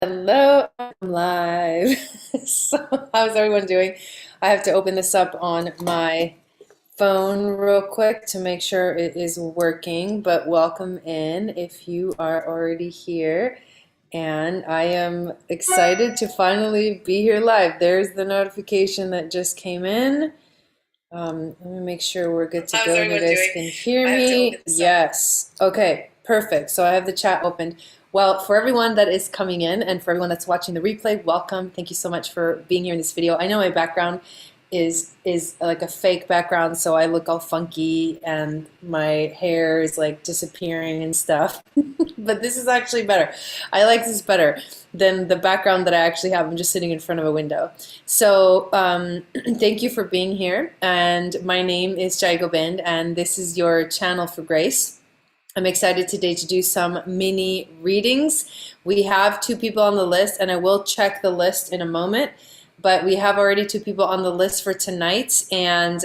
Hello, I'm live. So, how's everyone doing? I have to open this up on my phone real quick to make sure it is working, but welcome in if you are already here. And I am excited to finally be here live. There's the notification that just came in. Let me make sure we're good to How's go and you everyone guys doing? can hear I have to me. open this up. Yes. Okay, perfect. So I have the chat opened. Well, for everyone that is coming in and for everyone that's watching the replay, welcome. Thank you so much for being here in this video. I know my background is like a fake background, so I look all funky and my hair is like disappearing and stuff. But this is actually better. I like this better than the background that I actually have. I'm just sitting in front of a window. So thank you for being here. And my name is Gobind, and this is your channel for grace. I'm excited today to do some mini readings. We have 2 people on the list, and I will check the list in a moment. But we have already 2 people on the list for tonight, and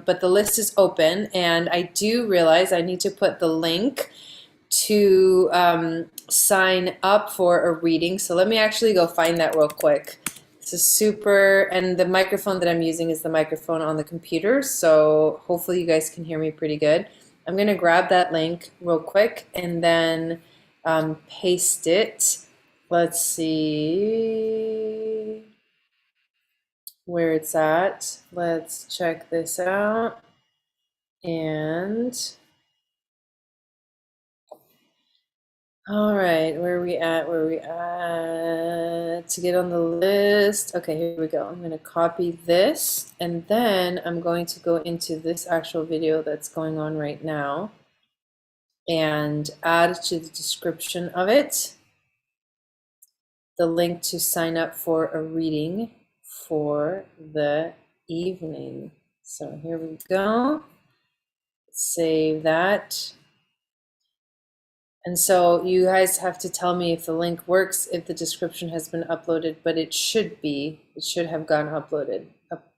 but the list is open, and I do realize I need to put the link to sign up for a reading. So let me actually go find that real quick. This is super, and the microphone that I'm using is the microphone on the computer, so hopefully you guys can hear me pretty good. I'm gonna grab that link real quick and then paste it. Let's see where it's at. Let's check this out. And all right, where are we at? Where are we at? To get on the list. Okay, here we go. I'm going to copy this, and then I'm going to go into this actual video that's going on right now and add to the description of it the link to sign up for a reading for the evening. So here we go. Save that. And so you guys have to tell me if the link works, if the description has been uploaded, but it should be. It should have gone uploaded up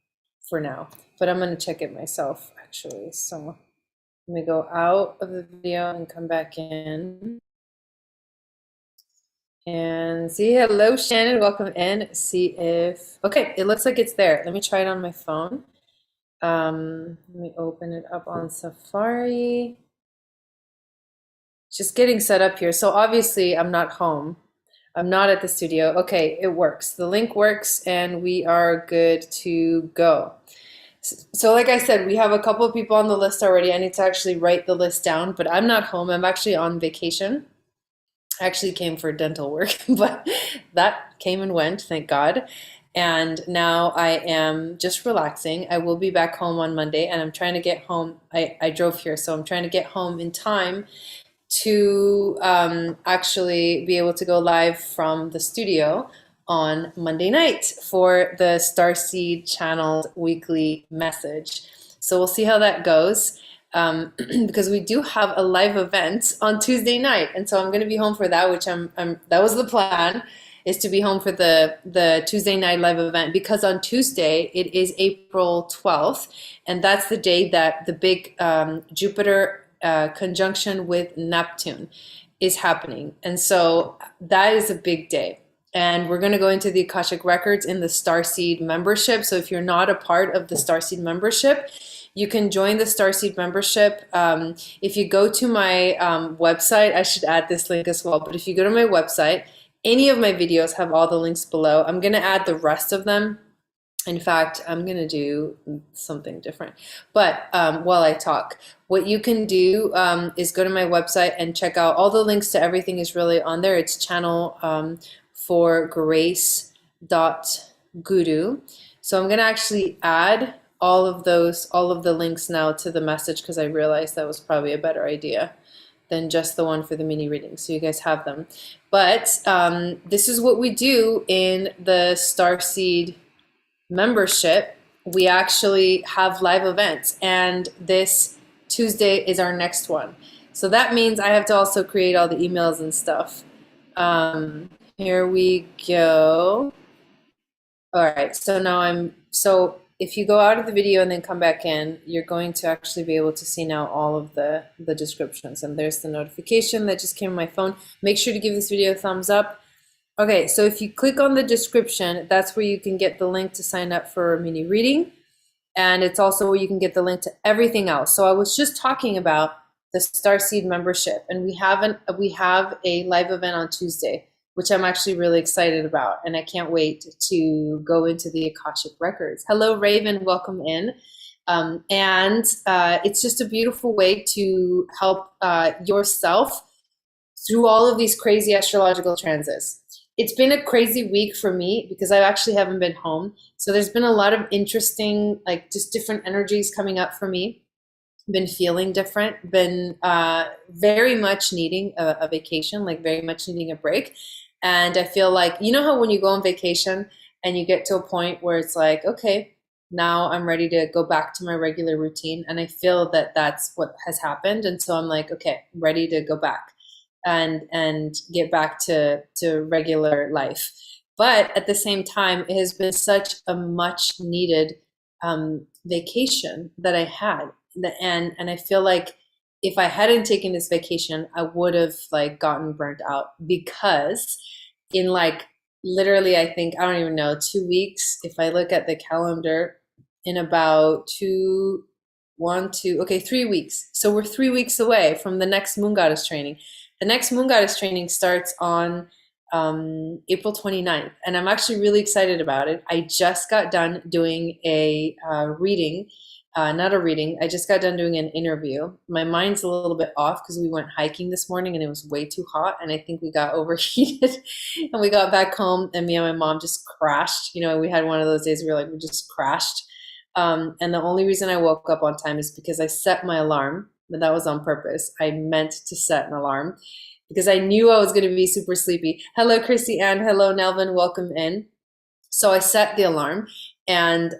for now. But I'm going to check it myself, actually. So let me go out of the video and come back in. And see, hello, Shannon, welcome in. See if, okay, it looks like it's there. Let me try it on my phone. Let me open it up on Safari. Just getting set up here. So obviously I'm not home. I'm not at the studio. Okay, it works. The link works and we are good to go. So like I said, we have a couple of people on the list already. I need to actually write the list down, but I'm not home. I'm actually on vacation. I actually came for dental work, but that came and went, thank God. And now I am just relaxing. I will be back home on Monday and I'm trying to get home. I drove here, so I'm trying to get home in time to actually be able to go live from the studio on Monday night for the Starseed channeled weekly message. So we'll see how that goes because we do have a live event on Tuesday night, and so I'm going to be home for that, which that was the plan, is to be home for the Tuesday night live event because on Tuesday it is April 12th, and that's the day that the big Jupiter conjunction with Neptune is happening. And so that is a big day. And we're going to go into the Akashic Records in the Starseed membership. So if you're not a part of the Starseed membership, you can join the Starseed membership. If you go to my website, I should add this link as well. But if you go to my website, any of my videos have all the links below. I'm going to add the rest of them. In fact, I'm going to do something different. But while I talk, what you can do is go to my website and check out all the links to everything is really on there. It's channel for grace.guru. So I'm going to actually add all of the links now to the message because I realized that was probably a better idea than just the one for the mini reading. So you guys have them. But this is what we do in the Starseed membership. We actually have live events, and this Tuesday is our next one. So that means I have to also create all the emails and stuff. Here we go. All right, so now so if you go out of the video and then come back in, you're going to actually be able to see now all of the descriptions. And there's the notification that just came on my phone. Make sure to give this video a thumbs up. Okay, so if you click on the description, that's where you can get the link to sign up for a mini reading. And it's also where you can get the link to everything else. So I was just talking about the Starseed membership, and we have a live event on Tuesday, which I'm actually really excited about, and I can't wait to go into the Akashic records. Hello, Raven, welcome in. It's just a beautiful way to help yourself through all of these crazy astrological transits. It's been a crazy week for me because I actually haven't been home. So there's been a lot of interesting, like just different energies coming up for me. Been feeling different, been very much needing a vacation, like very much needing a break. And I feel like, you know how when you go on vacation and you get to a point where it's like, okay, now I'm ready to go back to my regular routine. And I feel that that's what has happened. And so I'm like, okay, I'm ready to go back and get back to regular life. But at the same time, it has been such a much needed vacation that I had. And I feel like if I hadn't taken this vacation, I would have like gotten burnt out because in like literally, I think, I don't even know, 2 weeks, if I look at the calendar, in about 3 weeks. So we're 3 weeks away from the next Moon Goddess training. The next Moon Goddess training starts on April 29th, and I'm actually really excited about it. I just got done doing a reading, not a reading, I just got done doing an interview. My mind's a little bit off because we went hiking this morning and it was way too hot, and I think we got overheated and we got back home and me and my mom just crashed. You know, we had one of those days where we just crashed. And the only reason I woke up on time is because I set my alarm, but that was on purpose. I meant to set an alarm because I knew I was going to be super sleepy. Hello, Chrissy Ann. Hello, Nelvin. Welcome in. So I set the alarm and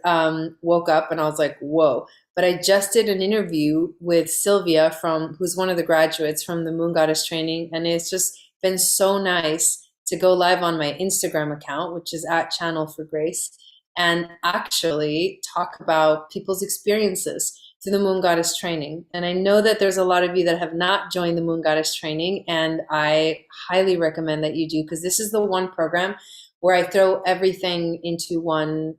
woke up and I was like, whoa. But I just did an interview with Sylvia who's one of the graduates from the Moon Goddess training. And it's just been so nice to go live on my Instagram account, which is at Channel for Grace, and actually talk about people's experiences through the Moon Goddess training. And I know that there's a lot of you that have not joined the Moon Goddess training, and I highly recommend that you do, because this is the one program where I throw everything into one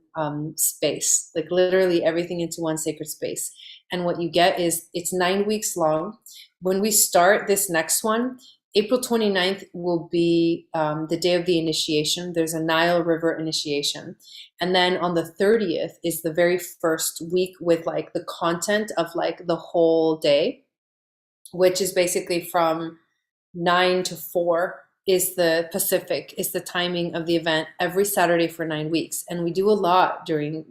space, like literally everything into one sacred space. And what you get is, it's 9 weeks long. When we start this next one, April 29th will be the day of the initiation. There's a Nile River initiation. And then on the 30th is the very first week with like the content of like the whole day, which is basically from 9 to 4 is the Pacific, is the timing of the event every Saturday for 9 weeks. And we do a lot during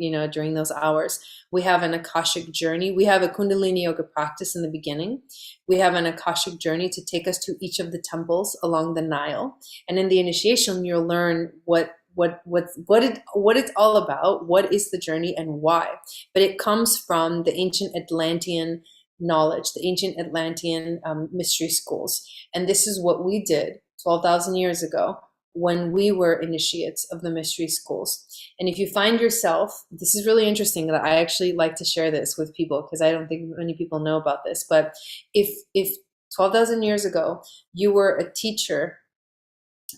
those hours. We have an Akashic journey. We have a Kundalini yoga practice in the beginning. We have an Akashic journey to take us to each of the temples along the Nile. And in the initiation, you'll learn what it's all about, what is the journey and why. But it comes from the ancient Atlantean knowledge, the ancient Atlantean mystery schools. And this is what we did 12,000 years ago when we were initiates of the mystery schools. And if you find yourself, this is really interesting that I actually like to share this with people because I don't think many people know about this, but if 12,000 years ago you were a teacher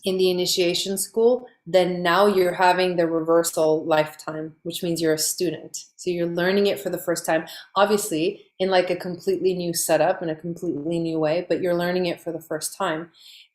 in the initiation school, then now you're having the reversal lifetime, which means you're a student. So you're learning it for the first time, obviously in like a completely new setup, in a completely new way, but you're learning it for the first time.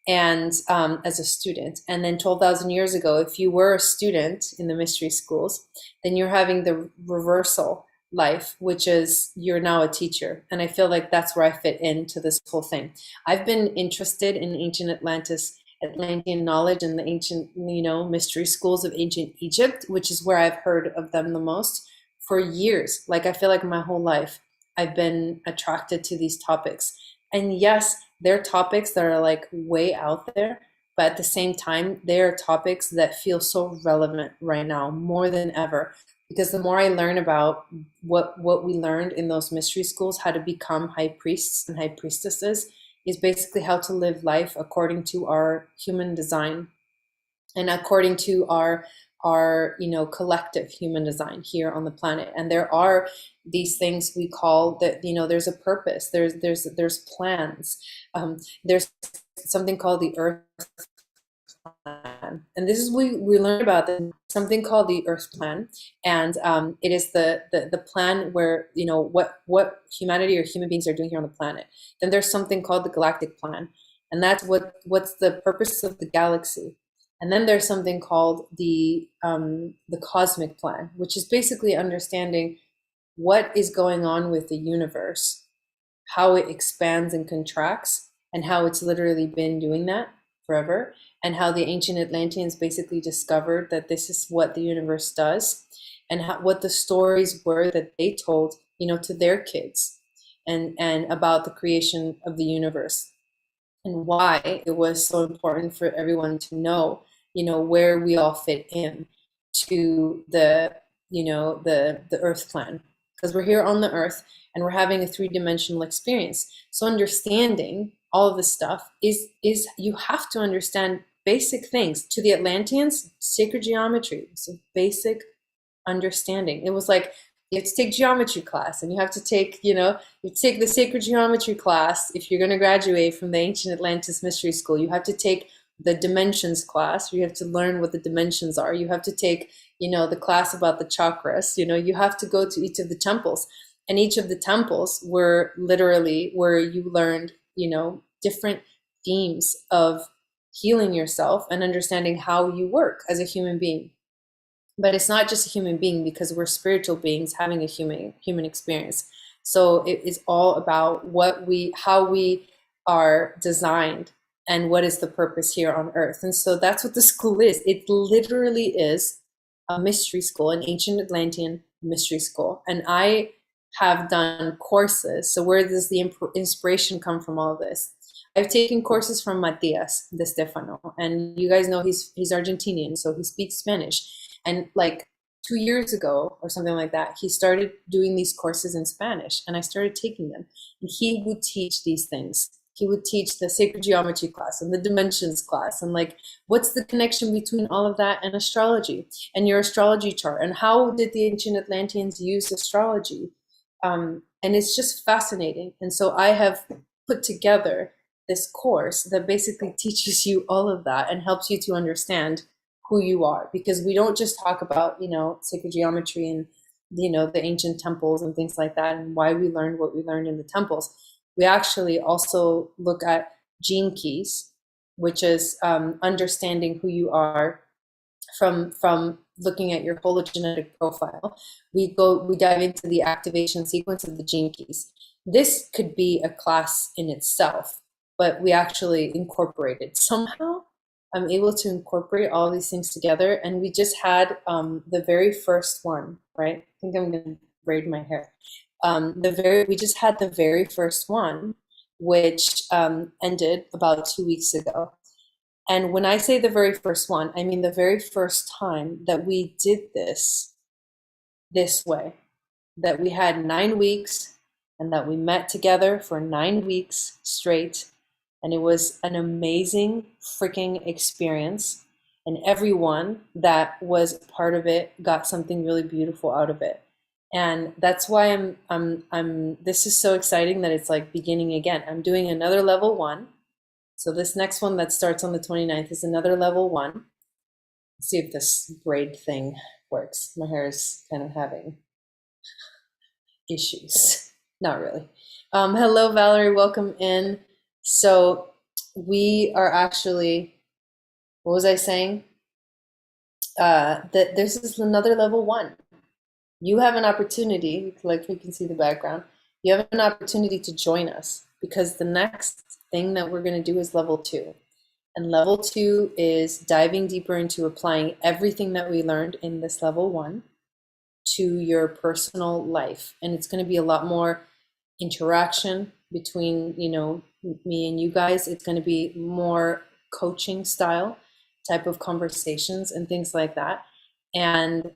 And as a student. And then 12,000 years ago, if you were a student in the mystery schools, then you're having the reversal life, which is you're now a teacher. And I feel like that's where I fit into this whole thing. I've been interested in ancient Atlantean knowledge and the ancient, mystery schools of ancient Egypt, which is where I've heard of them the most for years. Like I feel like my whole life I've been attracted to these topics. And yes, they're topics that are like way out there, but at the same time, they're topics that feel so relevant right now more than ever. Because the more I learn about what we learned in those mystery schools, how to become high priests and high priestesses, is basically how to live life according to our human design and according to our collective human design here on the planet. And there are these things we call that, there's a purpose, there's plans, there's something called the earth plan. And this is we learned about something called the Earth Plan. And it is the plan where, you know, what humanity or human beings are doing here on the planet. Then there's something called the Galactic Plan. And that's what's the purpose of the galaxy. And then there's something called the Cosmic Plan, which is basically understanding what is going on with the universe, how it expands and contracts, and how it's literally been doing that forever, and how the ancient Atlanteans basically discovered that this is what the universe does, and what the stories were that they told, you know, to their kids, and about the creation of the universe, and why it was so important for everyone to know, you know, where we all fit in to the, you know, the Earth Plan, because we're here on the Earth and we're having a three-dimensional experience. So understanding all of this stuff is you have to understand basic things. To the Atlanteans, sacred geometry was a basic understanding. It was like, you have to take geometry class, and you have to take, you know, you take the sacred geometry class. If you're going to graduate from the ancient Atlantis mystery school, you have to take the dimensions class. You have to learn what the dimensions are. You have to take, you know, the class about the chakras. You know, you have to go to each of the temples, and each of the temples were literally where you learned, you know, different themes of healing yourself and understanding how you work as a human being. But it's not just a human being, because we're spiritual beings having a human experience. So it is all about how we are designed and what is the purpose here on Earth. And so that's what the school is. It literally is a mystery school, an ancient Atlantean mystery school. And I have done courses. So where does the inspiration come from all of this? I've taken courses from Matias de Stefano, and you guys know he's Argentinian, so he speaks Spanish. And like 2 years ago or something like that, he started doing these courses in Spanish, and I started taking them. And he would teach these things. He would teach the sacred geometry class and the dimensions class, and like, what's the connection between all of that and astrology and your astrology chart, and how did the ancient Atlanteans use astrology? And it's just fascinating. And so I have put together this course that basically teaches you all of that and helps you to understand who you are, because we don't just talk about, you know, sacred geometry and, you know, the ancient temples and things like that, and why we learned what we learned in the temples. We actually also look at gene keys, which is understanding who you are from looking at your hologenetic profile. We dive into the activation sequence of the gene keys. This could be a class in itself, but we actually incorporated somehow. I'm able to incorporate all these things together, and we just had the very first one, right? I think I'm gonna braid my hair. We just had the very first one, which ended about 2 weeks ago. And when I say the very first one, I mean the very first time that we did this way, that we had 9 weeks and that we met together for 9 weeks straight. And it was an amazing freaking experience. And everyone that was part of it got something really beautiful out of it. And that's why this is so exciting that it's like beginning again. I'm doing another level 1. So this next one that starts on the 29th is another level 1. Let's see if this braid thing works. My hair is kind of having issues. Not really. Hello, Valerie, welcome in. So we are actually, what was I saying? That this is another level 1. You have an opportunity, like you can see the background, you have an opportunity to join us, because the next thing that we're going to do is level 2. And level 2 is diving deeper into applying everything that we learned in this level 1 to your personal life. And it's going to be a lot more interaction between, you know, me and you guys. It's going to be more coaching style type of conversations and things like that. And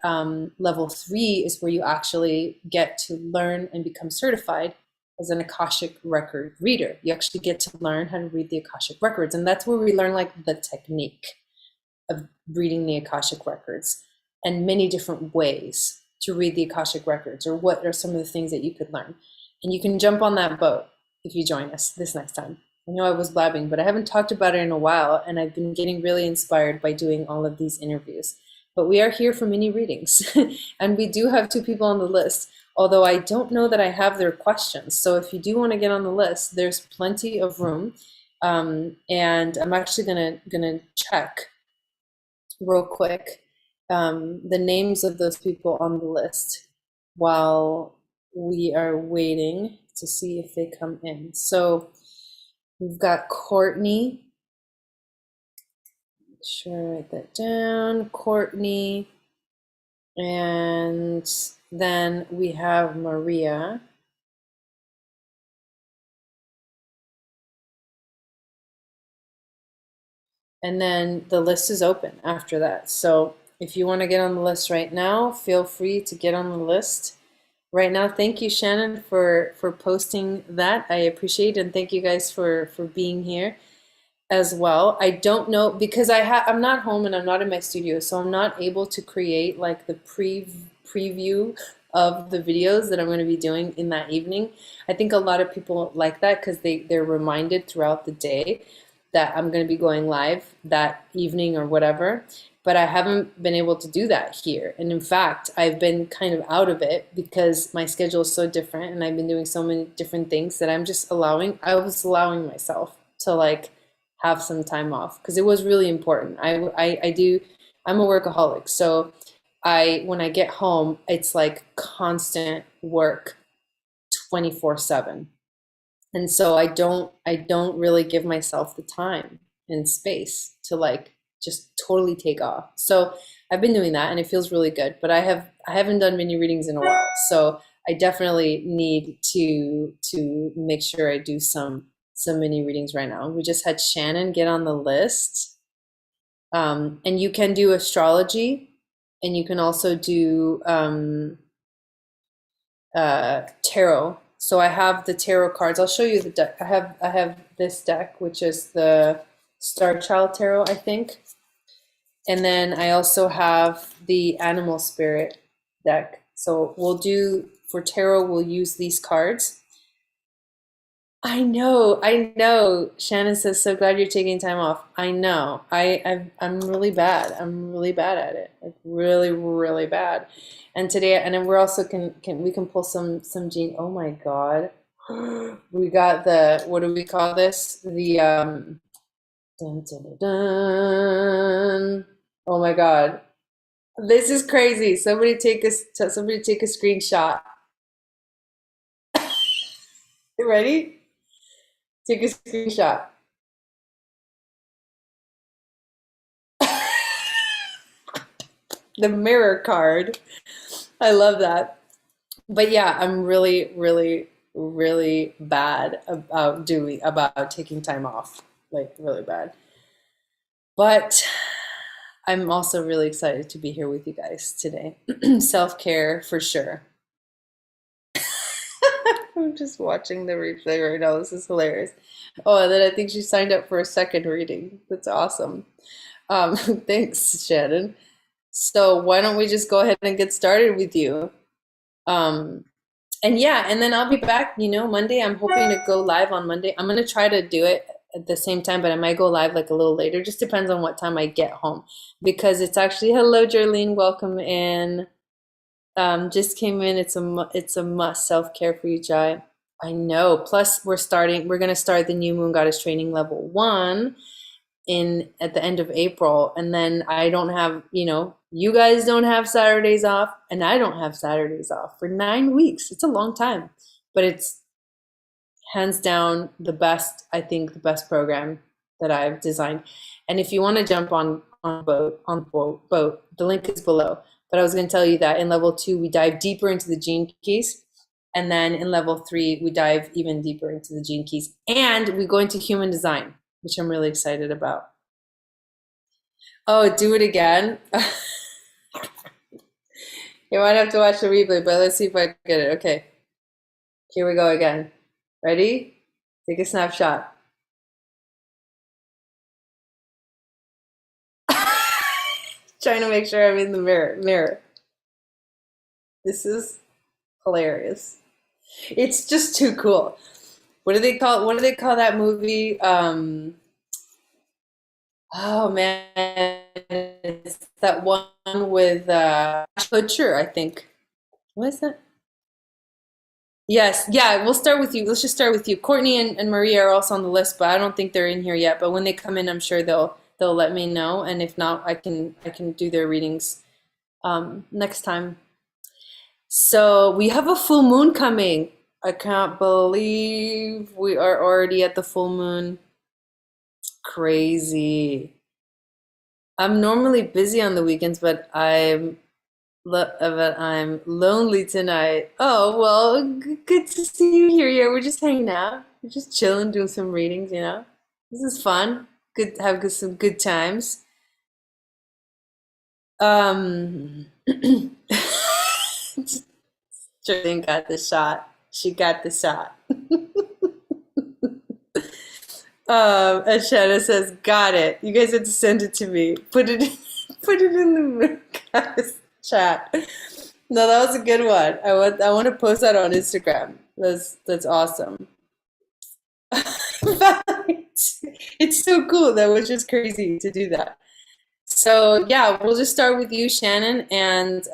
level 3 is where you actually get to learn and become certified as an Akashic record reader. You actually get to learn how to read the Akashic records. And that's where we learn like the technique of reading the Akashic records and many different ways to read the Akashic records, or what are some of the things that you could learn. And you can jump on that boat if you join us this next time. I know I was blabbing, but I haven't talked about it in a while, and I've been getting really inspired by doing all of these interviews. But we are here for mini readings, and we do have two people on the list, although I don't know that I have their questions. So if you do want to get on the list, there's plenty of room. And I'm actually gonna check real quick the names of those people on the list while we are waiting to see if they come in. So we've got Courtney. Make sure I write that down. Courtney. And then we have Maria. And then the list is open after that. So if you want to get on the list right now, feel free to get on the list right now. Thank you, Shannon, for posting that. I appreciate it, and thank you guys for being here as well. I don't know, because I'm not home and I'm not in my studio, so I'm not able to create like the preview of the videos that I'm going to be doing in that evening. I think a lot of people like that because they're reminded throughout the day that I'm going to be going live that evening or whatever. But I haven't been able to do that here. And in fact, I've been kind of out of it because my schedule is so different and I've been doing so many different things that I was allowing myself to like have some time off because it was really important. I'm a workaholic. So when I get home, it's like constant work 24/7. And so I don't really give myself the time and space to like just totally take off. So I've been doing that and it feels really good, but I haven't done mini readings in a while. So I definitely need to make sure I do some mini readings right now. We just had Shannon get on the list. And you can do astrology, and you can also do tarot. So I have the tarot cards. I'll show you the deck. I have this deck, which is the Star Child Tarot, I think. And then I also have the Animal Spirit deck. So for tarot, we'll use these cards. I know. Shannon says, so glad you're taking time off. I know. I'm really bad. I'm really bad at it. Like really, really bad. And today, and then we're also we can pull some gene. Oh my God. We got what do we call this? The dun, dun, dun, dun. Oh my God. This is crazy. Somebody take a screenshot. You ready? Take a screenshot. The mirror card. I love that. But yeah, I'm really, really, really bad about taking time off. Like really bad. But I'm also really excited to be here with you guys today. Self-care for sure. I'm just watching the replay right now. This is hilarious. Oh, and then I think she signed up for a second reading. That's awesome. Thanks, Shannon. So why don't we just go ahead and get started with you? And yeah, and then I'll be back, Monday. I'm hoping to go live on Monday. I'm going to try to do it at the same time, but I might go live like a little later. Just depends on what time I get home because it's actually, hello, Jerlene, welcome in. Just came in. It's a must self-care for you, Jai. I know. Plus we're going to start the new Moon Goddess training level 1 at the end of April. And then I don't have, you guys don't have Saturdays off and I don't have Saturdays off for 9 weeks. It's a long time, but it's hands down the best program that I've designed. And if you want to jump on boat, the link is below. But I was going to tell you that in level 2, we dive deeper into the gene keys. And then in level 3, we dive even deeper into the gene keys. And we go into human design, which I'm really excited about. Oh, do it again. You might have to watch the replay, but let's see if I get it. Okay. Here we go again. Ready? Take a snapshot. Trying to make sure I'm in the mirror. This is hilarious. It's just too cool. what do they call that movie? Oh man, it's that one with Butcher, I think. What is that? Yes, yeah, we'll start with you. Let's just start with you. Courtney and Maria are also on the list, but I don't think they're in here yet. But when they come in, I'm sure they'll let me know. And if not, I can do their readings next time. So we have a full moon coming. I can't believe we are already at the full moon. Crazy. I'm normally busy on the weekends, but I'm lonely tonight. Oh, well, good to see you here. Yeah, we're just hanging out. We're just chilling, doing some readings, you know. This is fun. Good, have some good times. Um, Sterling got the shot. She got the shot. And Shanna says, "Got it. You guys have to send it to me. Put it in the chat." No, that was a good one. I want to post that on Instagram. That's awesome. It's so cool. That was just crazy to do that. So yeah, we'll just start with you, Shannon, and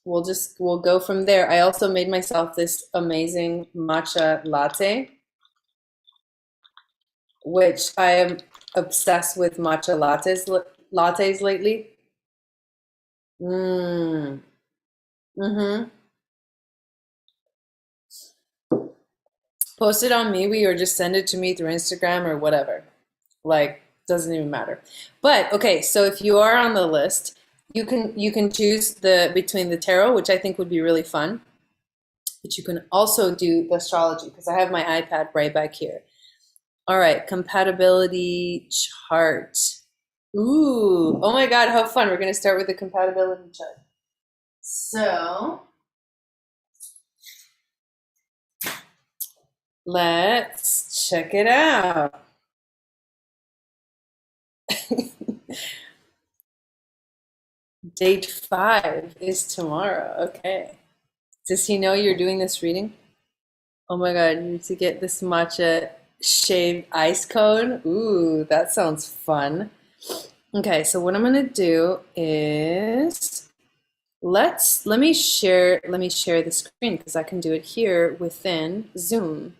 we'll go from there. I also made myself this amazing matcha latte, which I am obsessed with matcha lattes lately. Mm. Mm-hmm. Post it on MeWe or just send it to me through Instagram or whatever. Like, doesn't even matter. But okay, so if you are on the list, you can choose the between the tarot, which I think would be really fun, but you can also do the astrology because I have my iPad right back here. All right, compatibility chart. Ooh, oh my God, how fun. We're going to start with the compatibility chart. So let's check it out. Date 5 is tomorrow. Okay. Does he know you're doing this reading? Oh my God, you need to get this matcha shaved ice cone. Ooh, that sounds fun. Okay, so what I'm gonna do is let me share the screen because I can do it here within Zoom.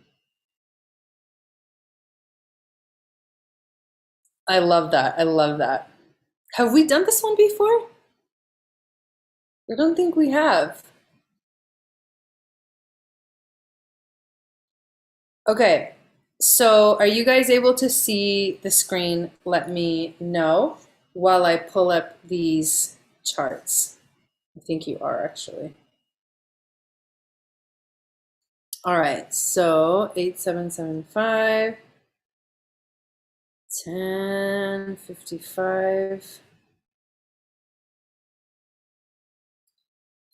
I love that. I love that. Have we done this one before? I don't think we have. Okay, so are you guys able to see the screen? Let me know while I pull up these charts. I think you are actually. All right, so 8775, 1055,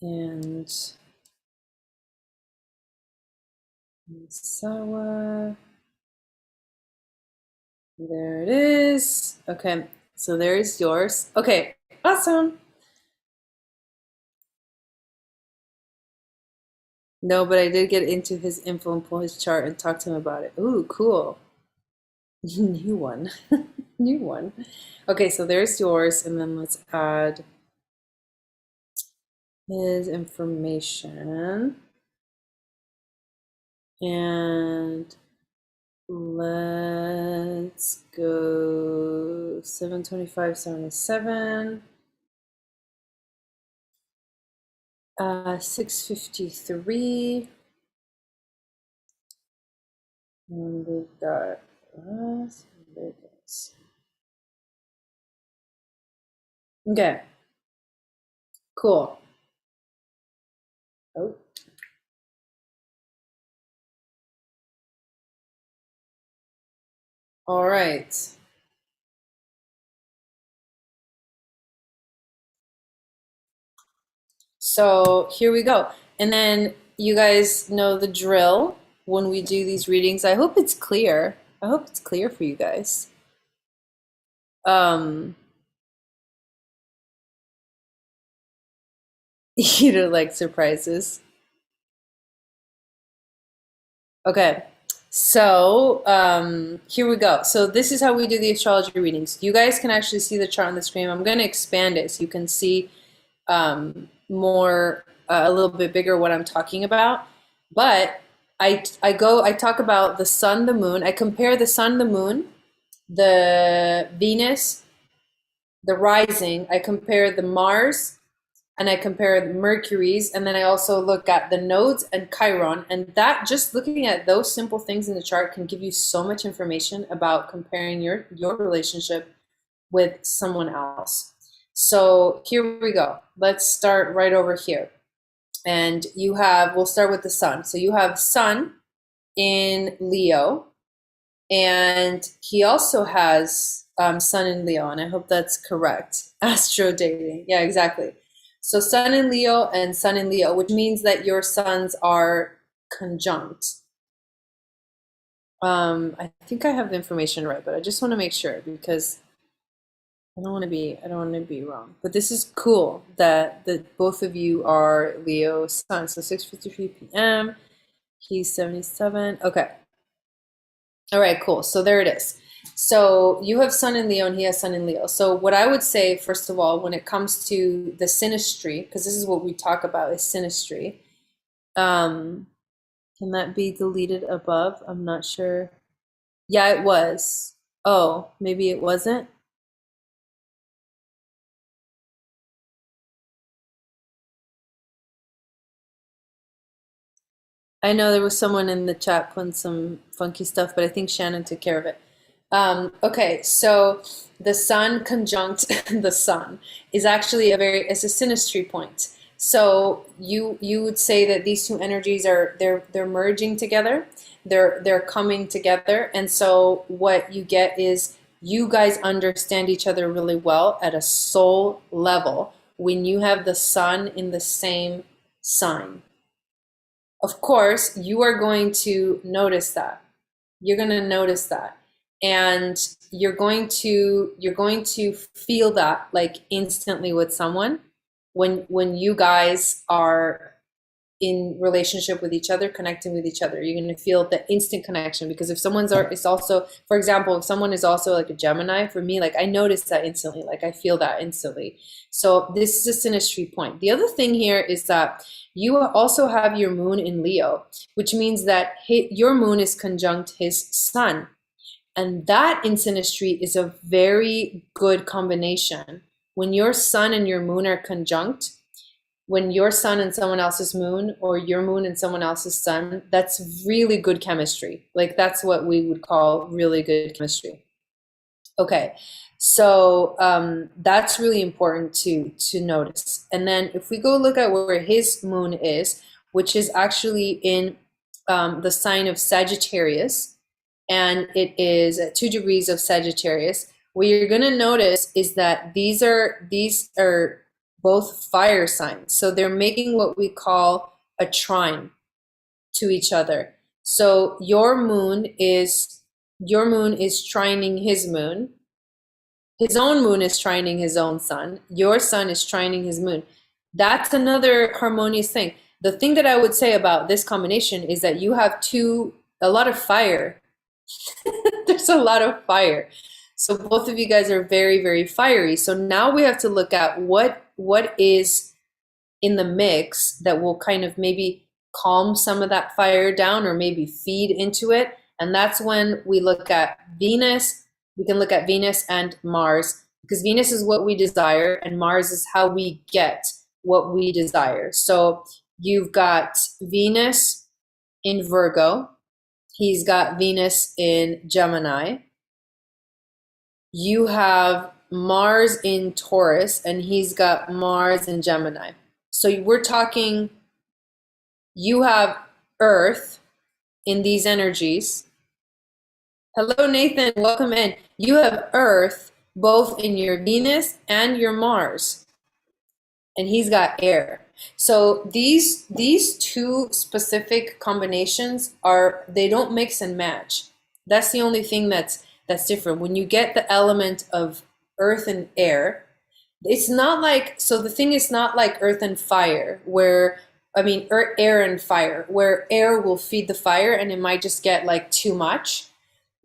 and Sawa. There it is. Okay, so there's yours. Okay, awesome. No, but I did get into his info and pull his chart and talk to him about it. Ooh, cool. New one. New one. Okay, so there's yours, and then let's add his information. And let's go 72577, 653, and we've got Vegas. Okay, cool. Oh, all right. So here we go. And then you guys know the drill when we do these readings. I hope it's clear. I hope it's clear for you guys. Um, you don't like surprises. Okay. So here we go. So this is how we do the astrology readings. You guys can actually see the chart on the screen. I'm going to expand it so you can see more, a little bit bigger what I'm talking about. But I talk about the sun, the moon. I compare the sun, the moon, the Venus, the rising. I compare the Mars, and I compare the Mercury's, and then I also look at the nodes and Chiron, and that, just looking at those simple things in the chart, can give you so much information about comparing your relationship with someone else. So here we go. Let's start right over here. And you have, we'll start with the sun. So you have sun in Leo, and he also has sun in Leo, and I hope that's correct. Astro dating. Yeah, exactly. So sun in Leo and sun in Leo, which means that your suns are conjunct. I think I have the information right, but I just want to make sure because I don't want to be wrong. But this is cool that both of you are Leo sun. So 6:53 p.m. He's 77. Okay. All right, cool. So there it is. So you have sun in Leo and he has sun in Leo. So what I would say, first of all, when it comes to the synastry, because this is what we talk about is synastry. Can that be deleted above? I'm not sure. Yeah, it was. Oh, maybe it wasn't. I know there was someone in the chat putting some funky stuff, but I think Shannon took care of it. Okay, so the sun conjunct the sun is actually it's a synastry point. So you would say that these two energies are they're merging together, they're coming together, and so what you get is you guys understand each other really well at a soul level when you have the sun in the same sign. Of course, you are going to notice that. You're going to notice that. And you're going to feel that like instantly with someone when you guys are in relationship with each other, connecting with each other. You're going to feel the instant connection, because if someone's is also, for example, if someone is also like a Gemini, for me, like I notice that instantly, like I feel that instantly. So this is a synastry point. The other thing here is that you also have your moon in Leo, which means that your moon is conjunct his sun. And that in synastry is a very good combination. When your sun and your moon are conjunct, when your sun and someone else's moon, or your moon and someone else's sun, that's really good chemistry. Like that's what we would call really good chemistry. Okay, so that's really important to notice. And then if we go look at where his moon is, which is actually in the sign of Sagittarius, and it is at 2 degrees of Sagittarius, what you're going to notice is that these are both fire signs. So they're making what we call a trine to each other. So your moon is trining his moon. His own moon is trining his own sun. Your sun is trining his moon. That's another harmonious thing. The thing that I would say about this combination is that you have a lot of fire. There's a lot of fire. So both of you guys are very, very fiery. So now we have to look at what is in the mix that will kind of maybe calm some of that fire down or maybe feed into it. And that's when we look at Venus. We can look at Venus and Mars, because Venus is what we desire and Mars is how we get what we desire. So you've got Venus in Virgo. He's got Venus in Gemini. You have Mars in Taurus, and he's got Mars in Gemini. So we're talking, you have Earth in these energies. Hello, Nathan, welcome in. You have Earth both in your Venus and your Mars, and he's got air. So these two specific combinations they don't mix and match. That's the only thing that's different. When you get the element of earth and air, it's not like, so the thing is not like earth and fire, where air and fire, where air will feed the fire and it might just get like too much.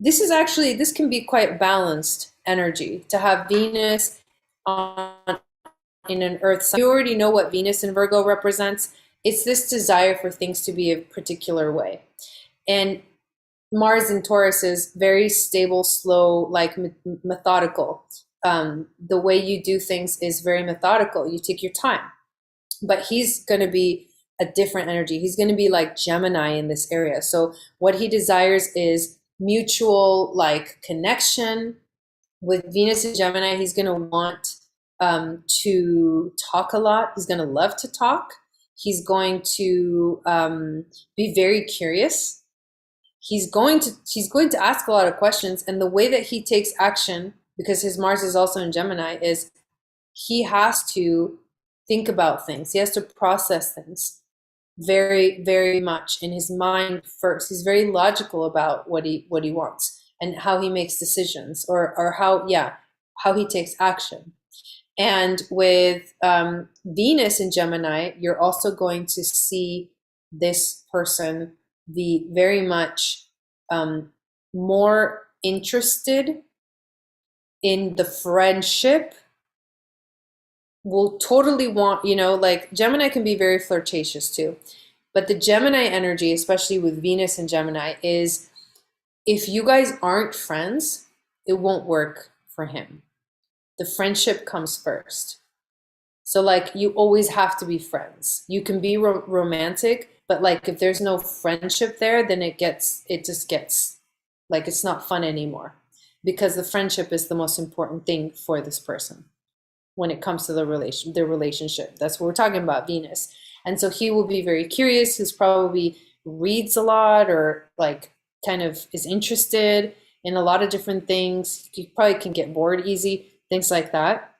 This can be quite balanced energy to have Venus on in an earth sign. You already know what Venus in Virgo represents. It's this desire for things to be a particular way. And Mars in Taurus is very stable, slow, like methodical. The way you do things is very methodical. You take your time. But he's going to be a different energy. He's going to be like Gemini in this area. So what he desires is mutual like connection. With Venus in Gemini, he's going to want to talk a lot. He's going to love to talk. He's going to be very curious. He's going to ask a lot of questions. And the way that he takes action, because his Mars is also in Gemini, is he has to think about things. He has to process things very, very much in his mind first. He's very logical about what he wants and how he makes decisions, or how he takes action. And with Venus in Gemini, you're also going to see this person be very much more interested in the friendship, will totally want, like Gemini can be very flirtatious too. But the Gemini energy, especially with Venus and Gemini, is if you guys aren't friends, it won't work for him. The friendship comes first. So like you always have to be friends. You can be romantic, but like if there's no friendship there, then it just gets like it's not fun anymore, because the friendship is the most important thing for this person when it comes to their relationship. That's what we're talking about, Venus. And so he will be very curious. He's probably reads a lot, or like kind of is interested in a lot of different things. He probably can get bored easy, things like that.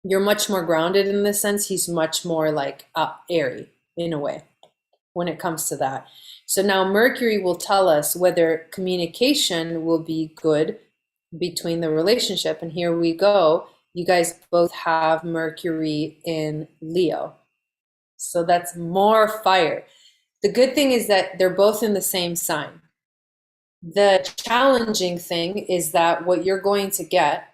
You're much more grounded in this sense. He's much more like airy in a way when it comes to that. So now Mercury will tell us whether communication will be good between the relationship. And here we go. You guys both have Mercury in Leo. So that's more fire. The good thing is that they're both in the same sign. The challenging thing is that what you're going to get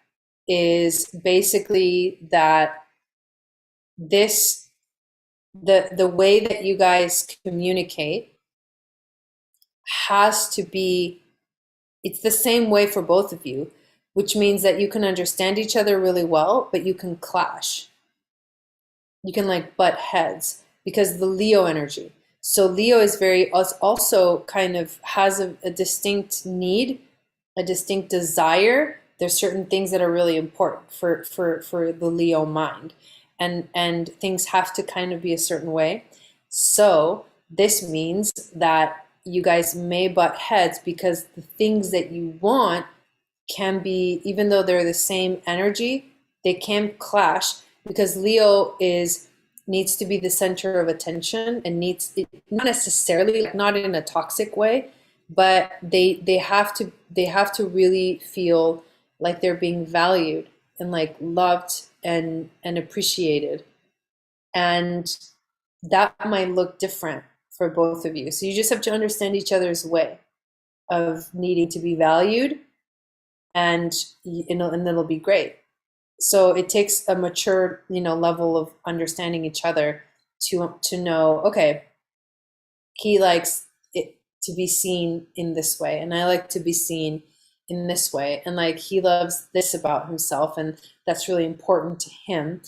is basically that the way that you guys communicate has to be, it's the same way for both of you, which means that you can understand each other really well, but you can clash. You can like butt heads because the Leo energy. So Leo is also kind of has a distinct need, a distinct desire. There's certain things that are really important for the Leo mind, and things have to kind of be a certain way. So this means that you guys may butt heads because the things that you want can be, even though they're the same energy, they can clash because Leo needs to be the center of attention and not necessarily, not in a toxic way, but they have to really feel like they're being valued and like loved and appreciated. And that might look different for both of you. So you just have to understand each other's way of needing to be valued, and it'll be great. So it takes a mature, level of understanding each other to know, okay, he likes it to be seen in this way, and I like to be seen in this way, and like he loves this about himself, and that's really important to him,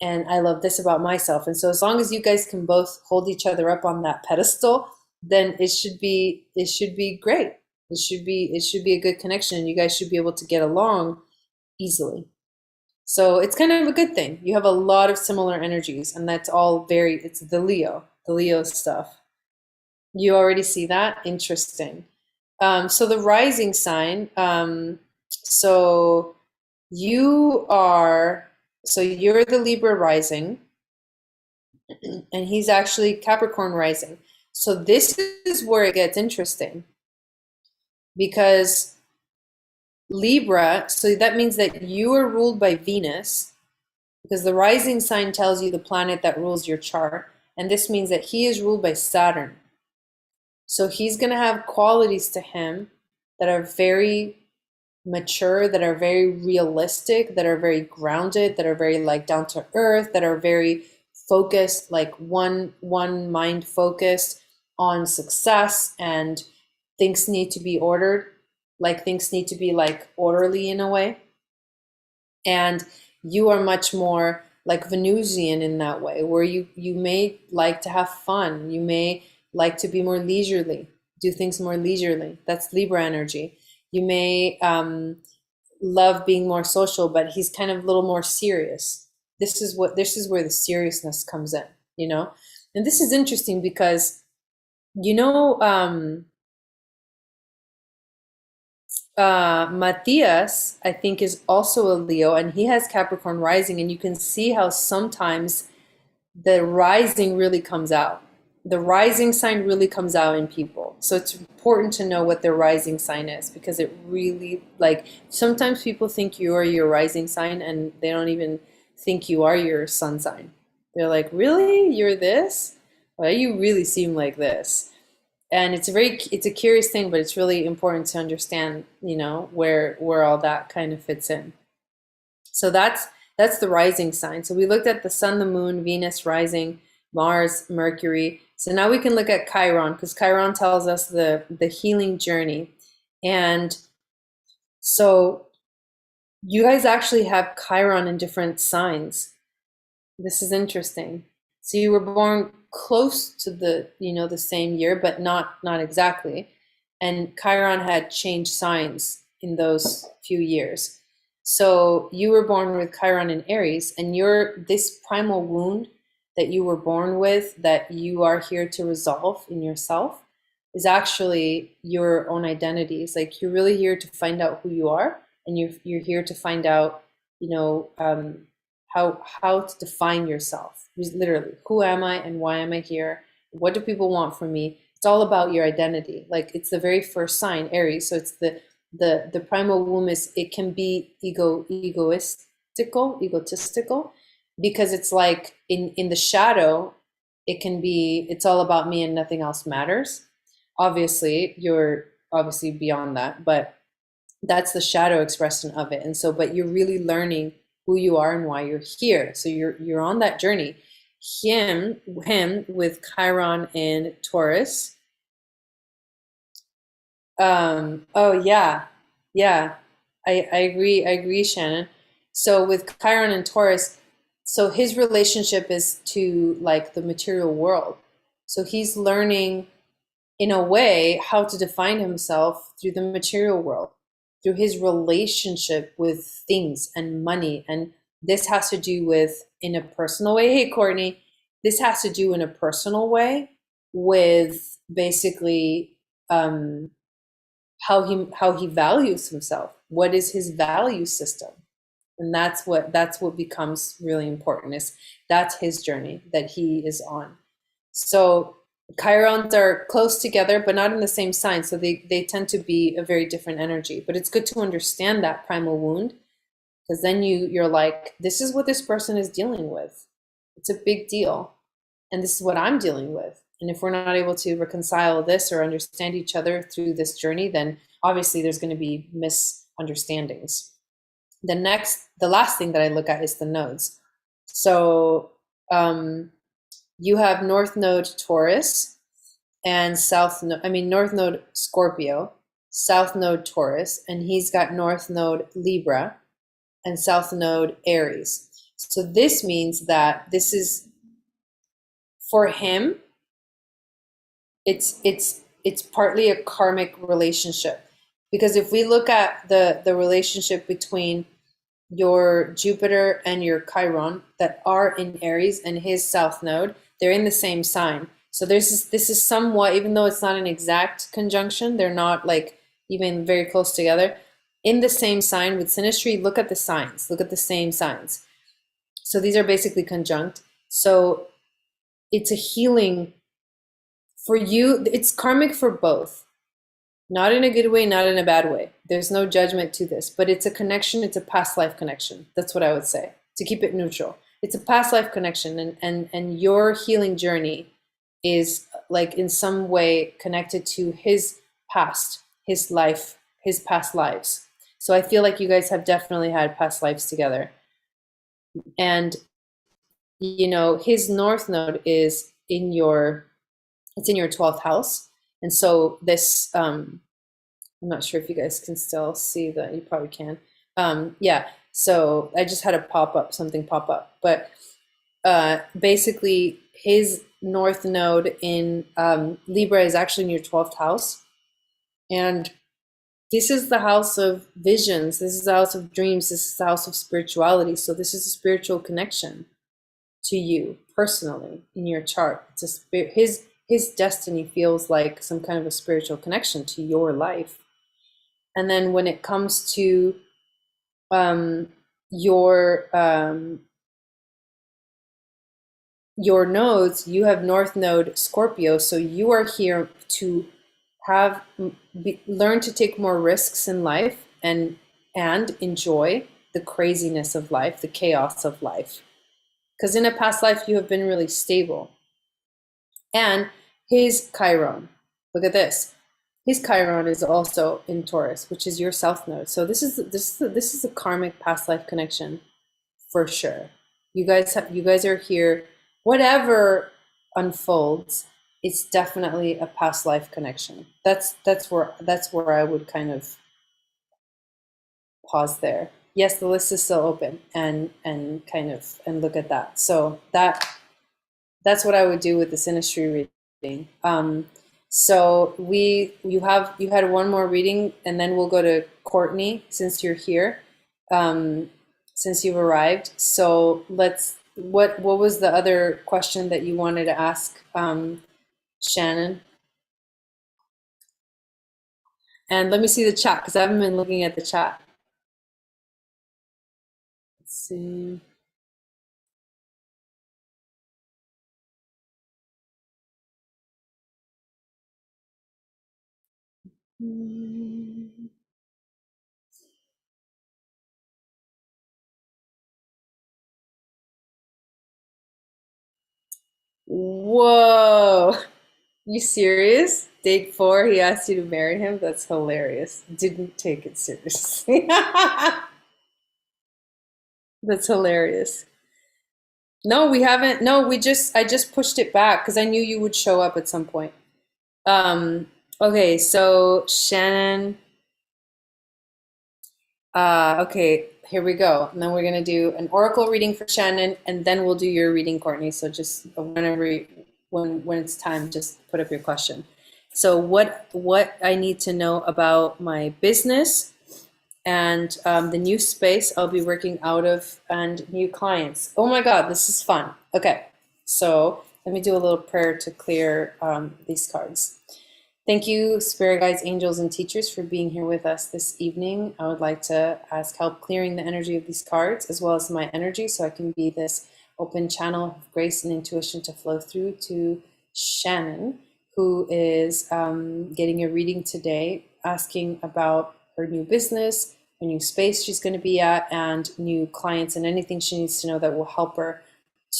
and I love this about myself. And so as long as you guys can both hold each other up on that pedestal, then it should be great. It should be a good connection. You guys should be able to get along easily. So it's kind of a good thing. You have a lot of similar energies, and that's all it's the Leo stuff. You already see that? Interesting. So the rising sign, you're the Libra rising, and he's actually Capricorn rising. So this is where it gets interesting, because Libra, so that means that you are ruled by Venus, because the rising sign tells you the planet that rules your chart, And this means that he is ruled by Saturn. So he's going to have qualities to him that are very mature, that are very realistic, that are very grounded, that are very like down to earth, that are very focused, like one mind focused on success, and things need to be ordered, like things need to be like orderly in a way. And you are much more like Venusian in that way, where you may like to have fun, you may like to be more leisurely, do things more leisurely. That's Libra energy. You may love being more social, but he's kind of a little more serious. This is where the seriousness comes in, you know? And this is interesting because, you know, Matthias, I think, is also a Leo, and he has Capricorn rising, and you can see how sometimes the rising really comes out. The rising sign really comes out in people. So it's important to know what their rising sign is, because it really, like, sometimes people think you are your rising sign and they don't even think you are your sun sign. They're like, really? You're this? Well, you really seem like this. And it's a curious thing, but it's really important to understand, you know, where all that kind of fits in. So that's the rising sign. So we looked at the sun, the moon, Venus rising, Mars, Mercury. So now we can look at Chiron, because Chiron tells us the healing journey. And so you guys actually have Chiron in different signs. This is interesting. So you were born close to the, you know, the same year, but not exactly. And Chiron had changed signs in those few years. So you were born with Chiron in Aries, and this primal wound that you were born with, that you are here to resolve in yourself, is actually your own identity. It's like you're really here to find out who you are, and you're here to find out, you know, how to define yourself. Literally, who am I and why am I here? What do people want from me? It's all about your identity. Like, it's the very first sign, Aries. So it's the primal womb. It can be egotistical, because it's like in the shadow, it's all about me and nothing else matters. Obviously, you're obviously beyond that, but that's the shadow expression of it. And so, but you're really learning who you are and why you're here. So you're on that journey. Him with Chiron in Taurus. Oh yeah, yeah. I agree, Shannon. So with Chiron and Taurus, so his relationship is to like the material world. So he's learning in a way how to define himself through the material world, through his relationship with things and money. And this has to do with, in a personal way, hey Courtney, this has to do in a personal way with basically how he values himself. What is his value system? And that's what becomes really important. That's his journey that he is on. So Chirons are close together, but not in the same sign. So they tend to be a very different energy. But it's good to understand that primal wound, because then you're like, this is what this person is dealing with. It's a big deal. And this is what I'm dealing with. And if we're not able to reconcile this or understand each other through this journey, then obviously there's going to be misunderstandings. The last thing that I look at is the nodes. So you have North Node Taurus and North Node Scorpio, South Node Taurus, and he's got North Node Libra and South Node Aries. So this means that this is, for him, it's partly a karmic relationship. Because if we look at the relationship between your Jupiter and your Chiron that are in Aries and his South Node, they're in the same sign. So this is somewhat, even though it's not an exact conjunction, they're not like even very close together, in the same sign with synastry. Look at the signs, look at the same signs. So these are basically conjunct. So it's a healing for you. It's karmic for both. Not in a good way, not in a bad way. There's no judgment to this, but it's a connection. It's a past life connection. That's what I would say, to keep it neutral. it's a past life connection, and your healing journey is like in some way connected to his past, his life, his past lives. So I feel like you guys have definitely had past lives together. And you know, his north node is in your, it's in your 12th house. And so this I'm not sure if you guys can still see that. You probably can. Yeah, so I just had a pop up, something pop up. But basically, his north node in Libra is actually in your 12th house. And this is the house of visions. This is the house of dreams. This is the house of spirituality. So this is a spiritual connection to you personally in your chart. It's a spirit. His destiny feels like some kind of a spiritual connection to your life. And then when it comes to your nodes, you have North Node Scorpio, so you are here to have learn to take more risks in life and enjoy the craziness of life, the chaos of life. Because in a past life, you have been really stable. And his Chiron, look at this. His Chiron is also in Taurus, which is your South Node. So this is a karmic past life connection for sure. You guys are here. Whatever unfolds, it's definitely a past life connection. That's where I would kind of pause there. Yes, the list is still open, and look at that. So that's what I would do with the synastry reading. So you had one more reading, and then we'll go to Courtney since you're here, since you've arrived. So what was the other question that you wanted to ask, Shannon? And let me see the chat because I haven't been looking at the chat. Let's see. Whoa. You serious? Date 4, he asked you to marry him? That's hilarious. Didn't take it seriously. That's hilarious. No, we haven't. No, I just pushed it back because I knew you would show up at some point. Okay, so Shannon. Okay, here we go. And then we're gonna do an oracle reading for Shannon, and then we'll do your reading, Courtney. So just whenever, when it's time, just put up your question. So what I need to know about my business and the new space I'll be working out of and new clients. Oh my God, this is fun. Okay, so let me do a little prayer to clear these cards. Thank you, spirit guides, angels, and teachers for being here with us this evening. I would like to ask help clearing the energy of these cards as well as my energy so I can be this open channel of grace and intuition to flow through to Shannon, who is getting a reading today, asking about her new business, her new space she's going to be at, and new clients and anything she needs to know that will help her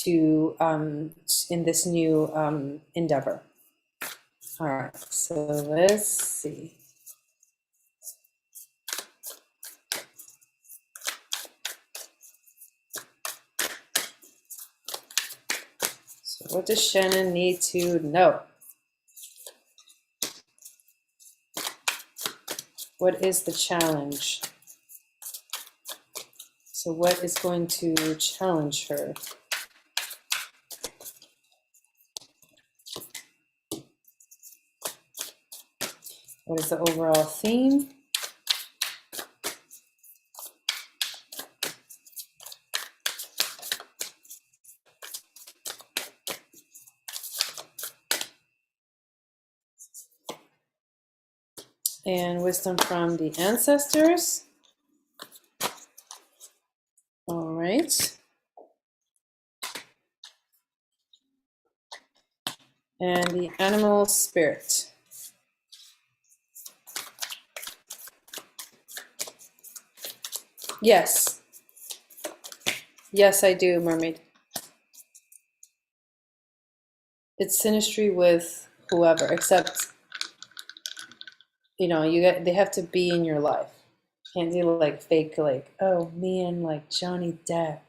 to in this new endeavor. All right, so let's see. So what does Shannon need to know? What is the challenge? So what is going to challenge her? What is the overall theme? And wisdom from the ancestors. All right. And the animal spirit. Yes. Yes, I do, mermaid. it's synastry with whoever, except, they have to be in your life. Can't do like fake, like, oh, me and like Johnny Depp.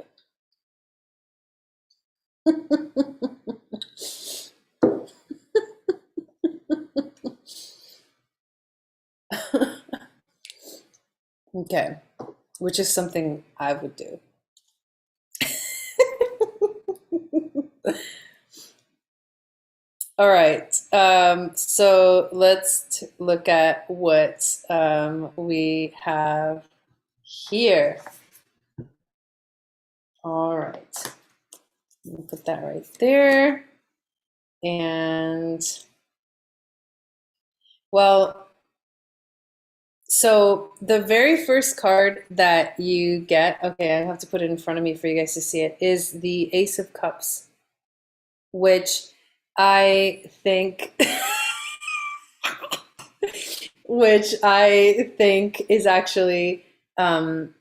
Okay, which is something I would do. All right, so let's look at what we have here. All right, put that right there. And well, so the very first card that you get, okay, I have to put it in front of me for you guys to see it, is the Ace of Cups, which I think which I think is actually when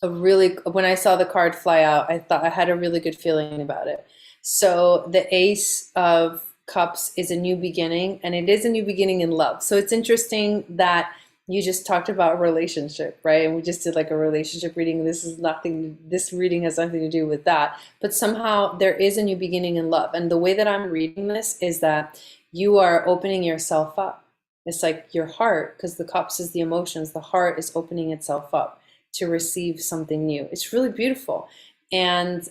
I saw the card fly out, I thought I had a really good feeling about it. So the Ace of Cups is a new beginning, and it is a new beginning in love. So it's interesting that you just talked about a relationship, right? And we just did like a relationship reading. This reading has nothing to do with that. But somehow there is a new beginning in love. And the way that I'm reading this is that you are opening yourself up. It's like your heart, because the cups is the emotions, the heart is opening itself up to receive something new. It's really beautiful. And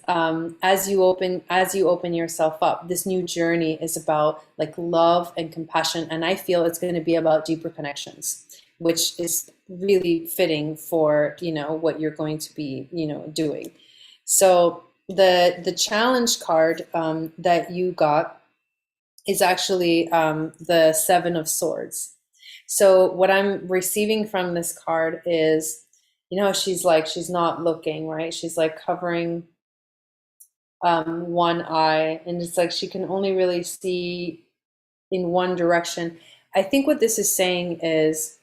as you open yourself up, this new journey is about like love and compassion. And I feel it's going to be about deeper connections, which is really fitting for, what you're going to be, doing. So the challenge card that you got is actually the Seven of Swords. So what I'm receiving from this card is, she's not looking, right? She's like covering one eye, and it's like she can only really see in one direction. I think what this is saying is,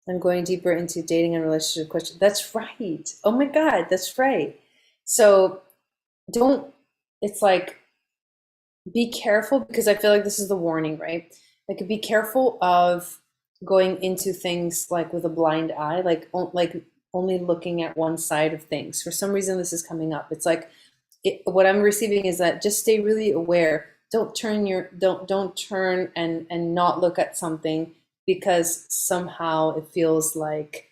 I'm going deeper into dating and relationship questions. That's right. Oh my God, that's right. So it's like, be careful, because I feel like this is the warning, right? Like, be careful of going into things like with a blind eye, like only looking at one side of things. For some reason, this is coming up. It's like, what I'm receiving is that just stay really aware. Don't turn and not look at something because somehow it feels like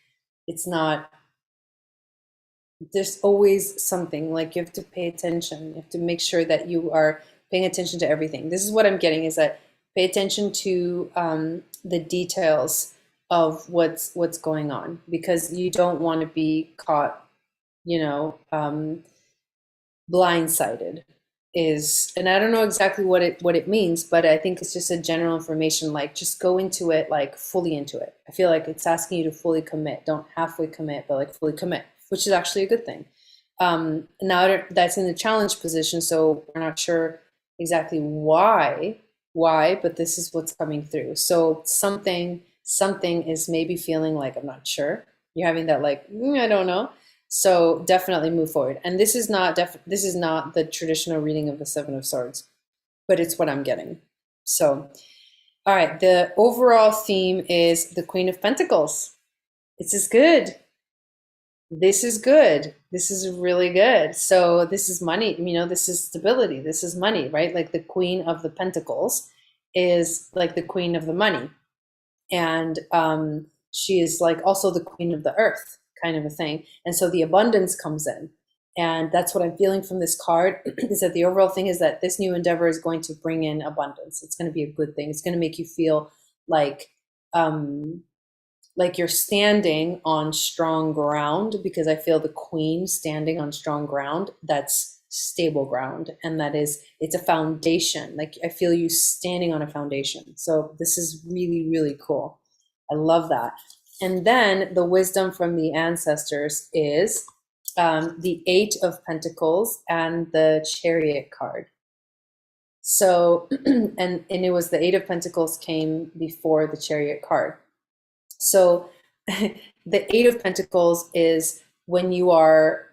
it's not. There's always something, like you have to pay attention. You have to make sure that you are paying attention to everything. This is what I'm getting, is that pay attention to the details of what's going on, because you don't want to be caught, blindsided is, and I don't know exactly what it means, but I think it's just a general information, like just go into it, like fully into it. I feel like it's asking you to fully commit. Don't halfway commit, but like fully commit, which is actually a good thing. Now that's in the challenge position, so we're not sure exactly why, but this is what's coming through. So something is maybe feeling like, I'm not sure. You're having that like, I don't know. So definitely move forward. And this is not the traditional reading of the Seven of Swords, but it's what I'm getting. So, all right, the overall theme is the Queen of Pentacles. This is good. This is good. This is really good. So this is money, this is stability. This is money, right? Like the Queen of the Pentacles is like the queen of the money. And she is like also the queen of the earth, kind of a thing. And so the abundance comes in. And that's what I'm feeling from this card, is that the overall thing is that this new endeavor is going to bring in abundance. It's going to be a good thing. It's going to make you feel like you're standing on strong ground, because I feel the queen standing on strong ground, that's stable ground, and it's a foundation. Like I feel you standing on a foundation. So this is really, really cool. I love that. And then the wisdom from the ancestors is the Eight of Pentacles and the Chariot card. So, and it was the Eight of Pentacles came before the Chariot card. So the Eight of Pentacles is when you're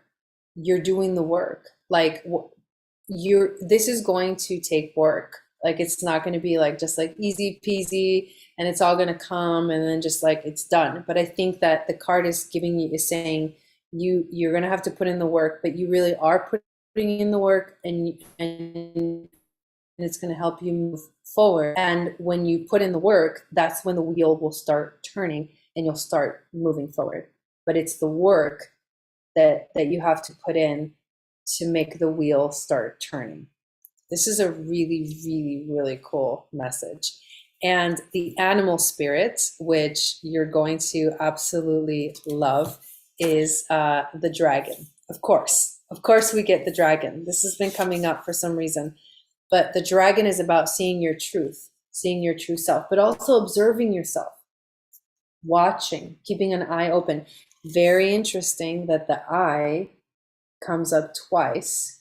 doing the work. Like this is going to take work. Like it's not going to be like just like easy peasy and it's all going to come and then just like it's done. But I think that the card is giving you is saying you're going to have to put in the work, but you really are putting in the work, and it's going to help you move forward. And when you put in the work, that's when the wheel will start turning and you'll start moving forward. But it's the work that you have to put in to make the wheel start turning. This is a really, really, really cool message. And the animal spirit, which you're going to absolutely love, is the dragon. Of course, we get the dragon. This has been coming up for some reason. But the dragon is about seeing your truth, seeing your true self, but also observing yourself, watching, keeping an eye open. Very interesting that the eye comes up twice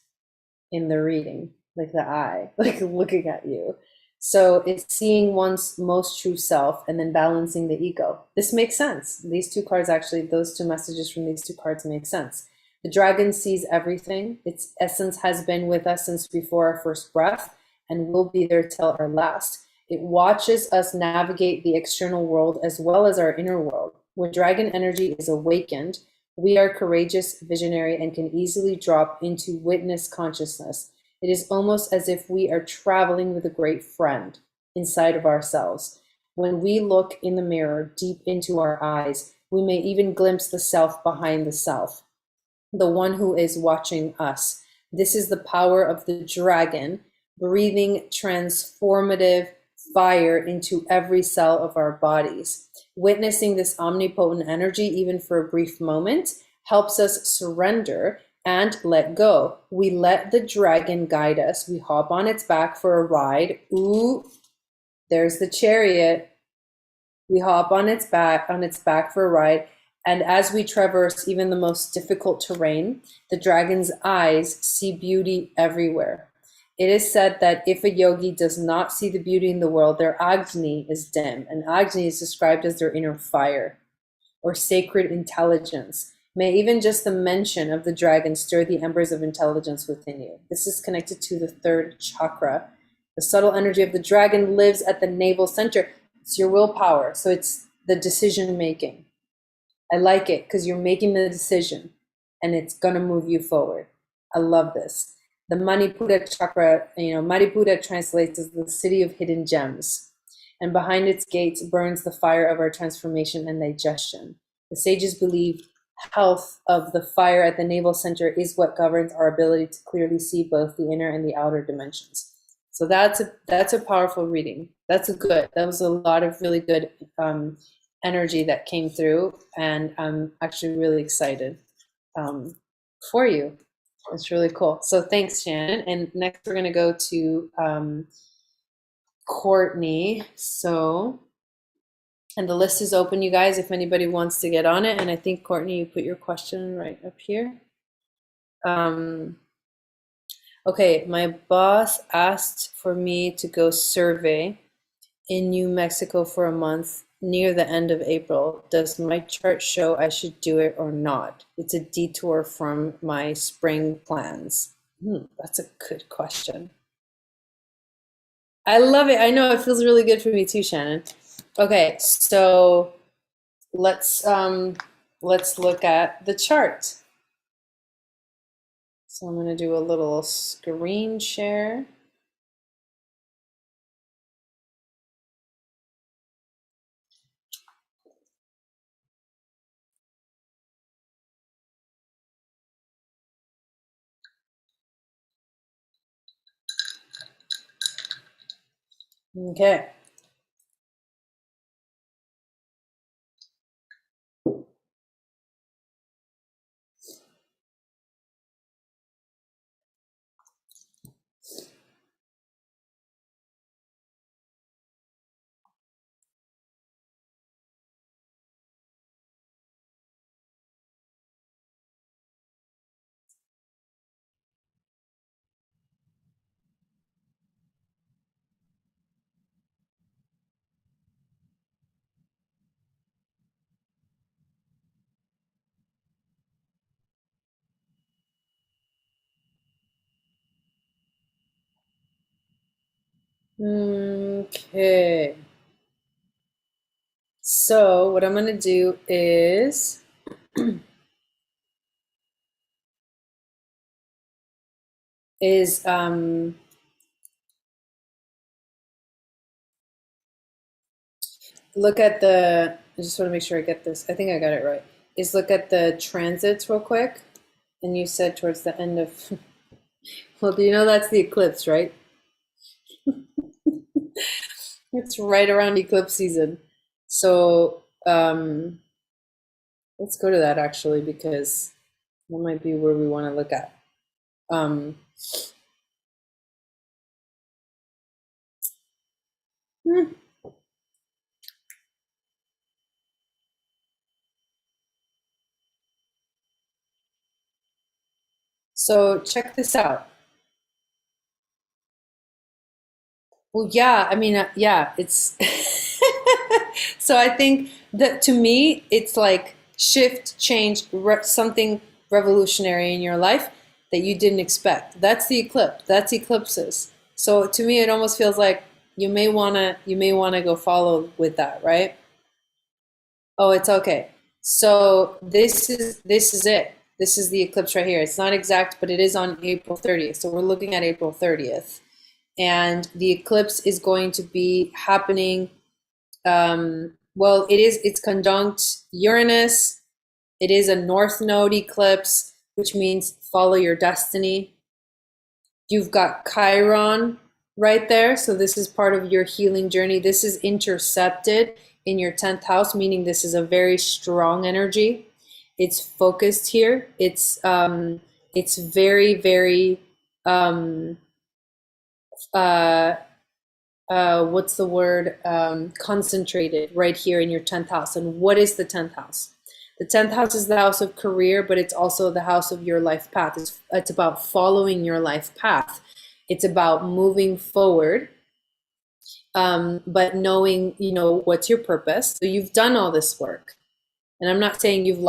in the reading, like the eye, like looking at you. So it's seeing one's most true self and then balancing the ego. This makes sense. These two cards, actually, those two messages from these two cards make sense. The dragon sees everything. Its essence has been with us since before our first breath and will be there till our last. It watches us navigate the external world as well as our inner world. When dragon energy is awakened, we are courageous, visionary, and can easily drop into witness consciousness. It is almost as if we are traveling with a great friend inside of ourselves. When we look in the mirror deep into our eyes, we may even glimpse the self behind the self, the one who is watching us. This is the power of the dragon, breathing transformative fire into every cell of our bodies. Witnessing this omnipotent energy, even for a brief moment, helps us surrender and let go. We let the dragon guide us. We hop on its back for a ride. Ooh, there's the chariot. We hop on its back for a ride. And as we traverse even the most difficult terrain, the dragon's eyes see beauty everywhere. It is said that if a yogi does not see the beauty in the world, their Agni is dim. And Agni is described as their inner fire or sacred intelligence. May even just the mention of the dragon stir the embers of intelligence within you. This is connected to the third chakra. The subtle energy of the dragon lives at the navel center. It's your willpower. So it's the decision making. I like it because you're making the decision and it's going to move you forward. I love this. The Manipura chakra, Manipura translates as the city of hidden gems. And behind its gates burns the fire of our transformation and digestion. The sages believe health of the fire at the navel center is what governs our ability to clearly see both the inner and the outer dimensions. So that's a powerful reading. That was a lot of really good energy that came through, and I'm actually really excited for you. It's really cool. So thanks, Shannon. And next we're going to go to Courtney. And the list is open, you guys, if anybody wants to get on it. And I think, Courtney, you put your question right up here. Okay, my boss asked for me to go survey in New Mexico for a month near the end of April. Does my chart show I should do it or not? It's a detour from my spring plans. That's a good question. I love it. I know it feels really good for me too, Shannon. Okay, so let's look at the chart. So I'm going to do a little screen share. Okay. Okay. So what I'm going to do is look at the, I just want to make sure I get this. I think I got it right. Is look at the transits real quick. And you said towards the end of, well, do you know that's the eclipse, right? It's right around eclipse season. So let's go to that actually, because that might be where we want to look at. Um, hmm. So check this out. Well, yeah, I mean, yeah, it's so I think that to me, it's like shift, change, something revolutionary in your life that you didn't expect. That's the eclipse. That's eclipses. So to me, it almost feels like you may wanna go follow with that, right? Oh, it's okay. So this is it. This is the eclipse right here. It's not exact, but it is on April 30th. So we're looking at April 30th. And the eclipse is going to be happening. Well, it's conjunct Uranus. It is a north node eclipse, which means follow your destiny. You've got Chiron right there, so this is part of your healing journey. This is intercepted in your 10th house, meaning this is a very strong energy. It's focused here. It's very, very uh what's the word, concentrated right here in your 10th house. And what is the 10th house? The 10th house is the house of career, but it's also the house of your life path. It's about following your life path. It's about moving forward, but knowing, what's your purpose. So you've done all this work. And I'm not saying you've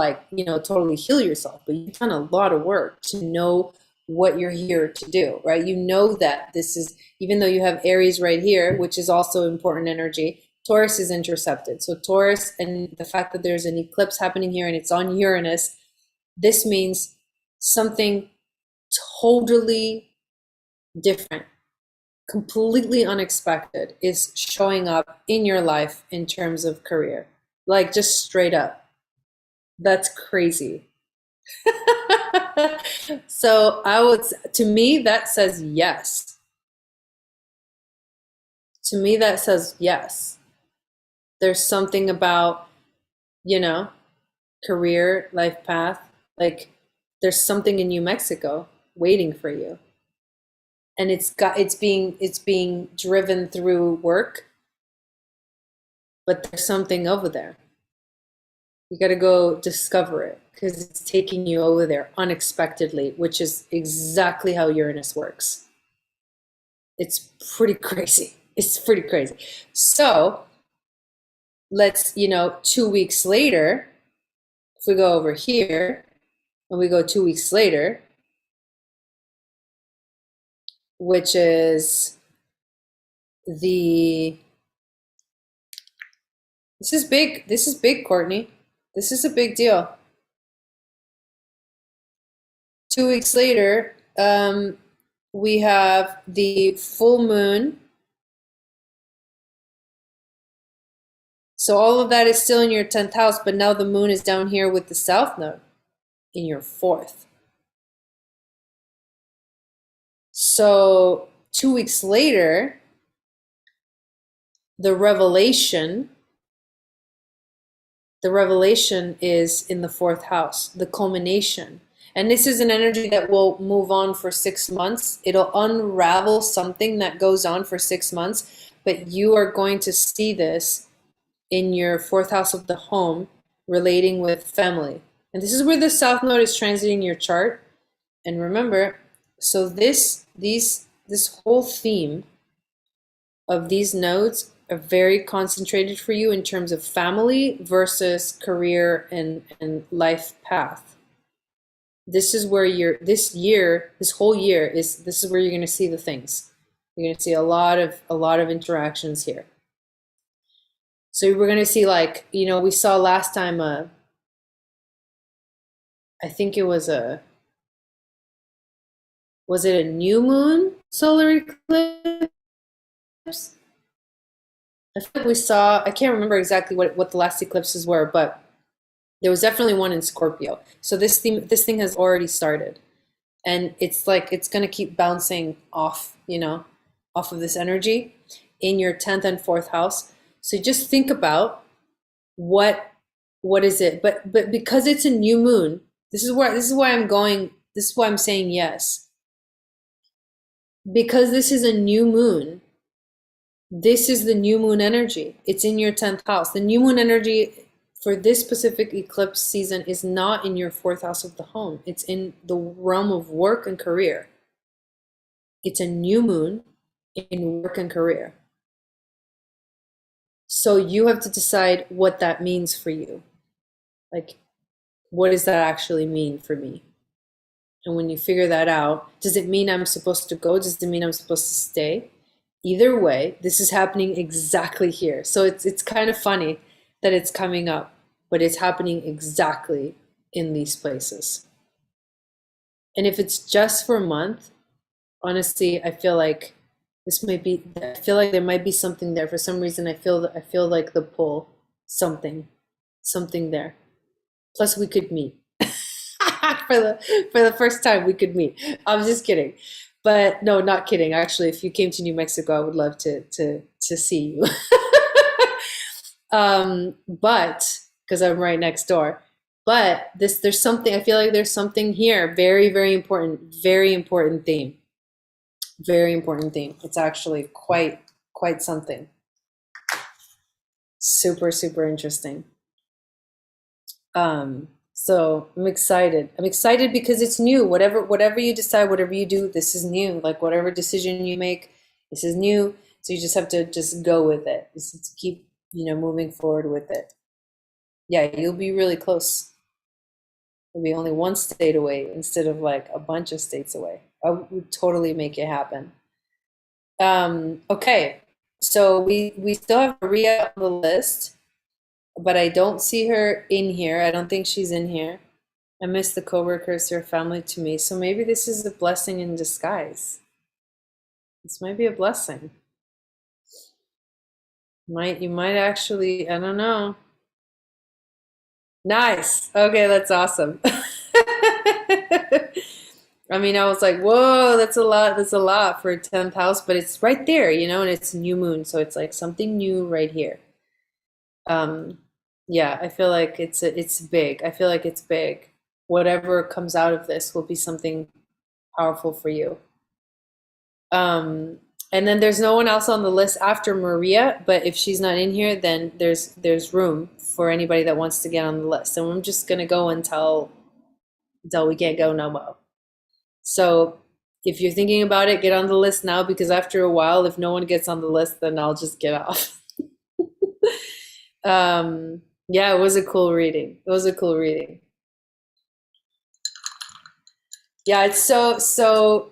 totally healed yourself, but you've done a lot of work to know what you're here to do, right? You know that this is, even though you have Aries right here, which is also important energy, Taurus is intercepted. So Taurus, and the fact that there's an eclipse happening here and it's on Uranus, this means something totally different, completely unexpected is showing up in your life in terms of career. Like just straight up. That's crazy. So to me, that says yes. To me, that says yes. There's something about, you know, career, life path. Like there's something in New Mexico waiting for you. And it's being driven through work, but there's something over there. You got to go discover it because it's taking you over there unexpectedly, which is exactly how Uranus works. It's pretty crazy. It's pretty crazy. So let's, 2 weeks later, if we go over here and we go 2 weeks later, which is the, this is big. This is big, Courtney. This is a big deal. 2 weeks later, we have the full moon. So all of that is still in your 10th house, but now the moon is down here with the south node in your 4th. So 2 weeks later, the revelation is in the 4th house, the culmination. And this is an energy that will move on for 6 months. It'll unravel something that goes on for 6 months, but you are going to see this in your 4th house of the home relating with family. And this is where the south node is transiting your chart. And remember, so this whole theme of these nodes are very concentrated for you in terms of family versus career and life path. This is where this whole year this is where you're going to see the things. You're going to see a lot of interactions here. So we're going to see, like, you know, we saw last time I think it was it a new moon solar eclipse? I feel like we saw, I can't remember exactly what the last eclipses were, but there was definitely one in Scorpio. So this thing has already started. And it's like it's going to keep bouncing off, you know, off of this energy in your 10th and 4th house. So just think about what is it? But because it's a new moon, this is why I'm going, this is why I'm saying yes. Because this is a new moon, this is the new moon energy. It's in your 10th house. The new moon energy for this specific eclipse season is not in your 4th house of the home. It's in the realm of work and career. It's a new moon in work and career. So you have to decide what that means for you. Like, what does that actually mean for me? And when you figure that out, does it mean I'm supposed to go? Does it mean I'm supposed to stay? Either way, this is happening exactly here. So it's kind of funny that it's coming up, but it's happening exactly in these places. And if it's just for a month, honestly, I feel like I feel like there might be something there. For some reason, I feel like the pull, something there. Plus we could meet. For the first time we could meet. I'm just kidding. But no, not kidding. Actually, if you came to New Mexico, I would love to see you. But because I'm right next door. But there's something, I feel like there's something here, very, very important theme. Very important theme. It's actually quite something. Super, super interesting. So I'm excited. I'm excited because it's new. Whatever you decide, whatever you do, this is new. Like whatever decision you make, this is new. So you just have to just go with it. Just keep, you know, moving forward with it. Yeah, you'll be really close. You'll be only one state away instead of like a bunch of states away. I would totally make it happen. Okay. So we still have Maria on the list, but I don't see her in here. I don't think she's in here. I miss the coworkers, they're family to me. So maybe this is a blessing in disguise. This might be a blessing. You might actually, I don't know. Nice. Okay, that's awesome. I mean, I was like, whoa, that's a lot. That's a lot for a 10th house, but it's right there, you know, and it's new moon. So it's like something new right here. Um, yeah, I feel like it's big. I feel like it's big. Whatever comes out of this will be something powerful for you. Um, and then there's no one else on the list after Maria, but if she's not in here, then there's room for anybody that wants to get on the list. And I'm just gonna go until we can't go no more. So if you're thinking about it, get on the list now because after a while, if no one gets on the list, then I'll just get off. Yeah, it was a cool reading. It was a cool reading. Yeah, it's so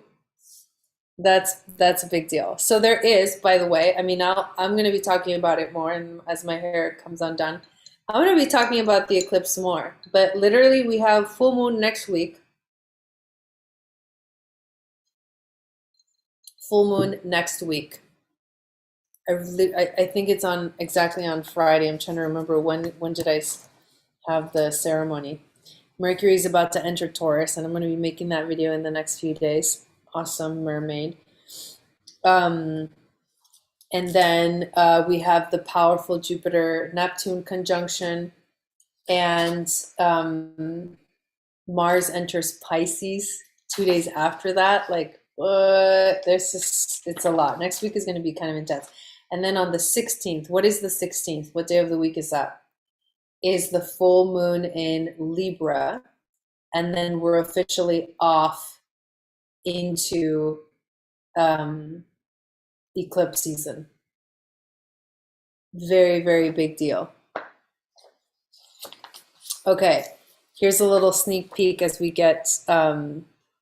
that's a big deal. So there is, by the way, I mean, I'm going to be talking about it more, and as my hair comes undone, I'm going to be talking about the eclipse more. But literally, we have full moon next week. Full moon next week. I think it's on exactly on Friday. I'm trying to remember when did I have the ceremony. Mercury is about to enter Taurus, and I'm going to be making that video in the next few days. Awesome mermaid. And then we have the powerful Jupiter-Neptune conjunction, and Mars enters Pisces 2 days after that. Like, what? It's a lot. Next week is going to be kind of intense. And then on the 16th, what is the 16th? What day of the week is that? Is the full moon in Libra. And then we're officially off into eclipse season. Very, very big deal. Okay, here's a little sneak peek as we get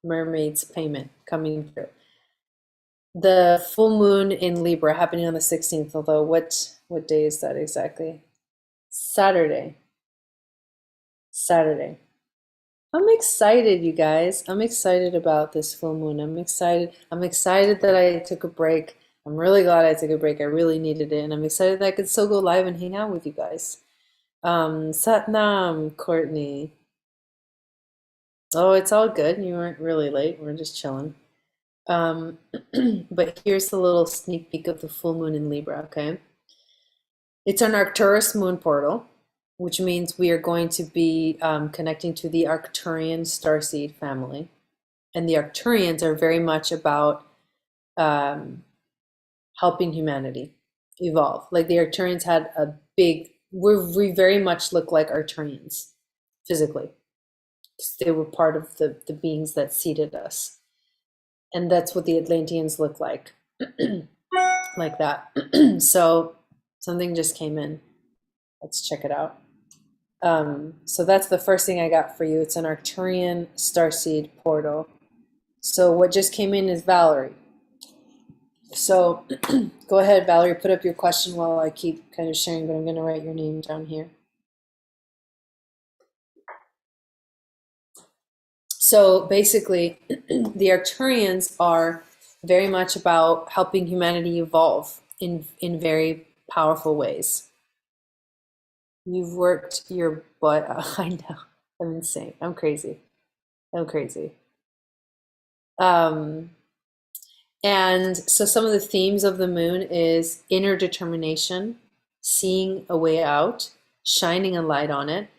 Mermaid's payment coming through. The full moon in Libra happening on the 16th, although what day is that exactly? Saturday. Saturday. I'm excited, you guys. I'm excited about this full moon. I'm excited. I'm excited that I took a break. I'm really glad I took a break. I really needed it. And I'm excited that I could still go live and hang out with you guys. Satnam, Courtney. Oh, it's all good. You weren't really late. We're just chilling. Um, but here's a little sneak peek of the full moon in Libra, okay? It's an Arcturus moon portal, which means we are going to be connecting to the Arcturian starseed family. And the Arcturians are very much about um, helping humanity evolve. Like the Arcturians had a big, we very much look like Arcturians physically. They were part of the beings that seeded us. And that's what the Atlanteans look like, like that. So something just came in. Let's check it out. So that's the first thing I got for you. It's an Arcturian starseed portal. So what just came in is Valerie. So go ahead, Valerie, put up your question while I keep kind of sharing, but I'm going to write your name down here. So basically, the Arcturians are very much about helping humanity evolve in very powerful ways. You've worked your butt out. I know. I'm insane. I'm crazy. I'm crazy. And so some of the themes of the moon is inner determination, seeing a way out, shining a light on it,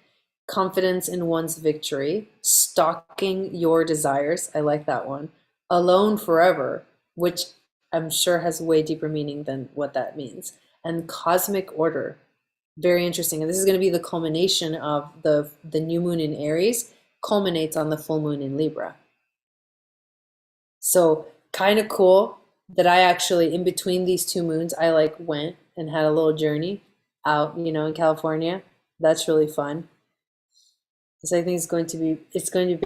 confidence in one's victory, stalking your desires. I like that one. Alone forever, which I'm sure has way deeper meaning than what that means. And cosmic order. Very interesting. And this is going to be the culmination of the new moon in Aries, culminates on the full moon in Libra. So kind of cool that I actually, in between these two moons, I like went and had a little journey out, in California. That's really fun. Because I think it's going to be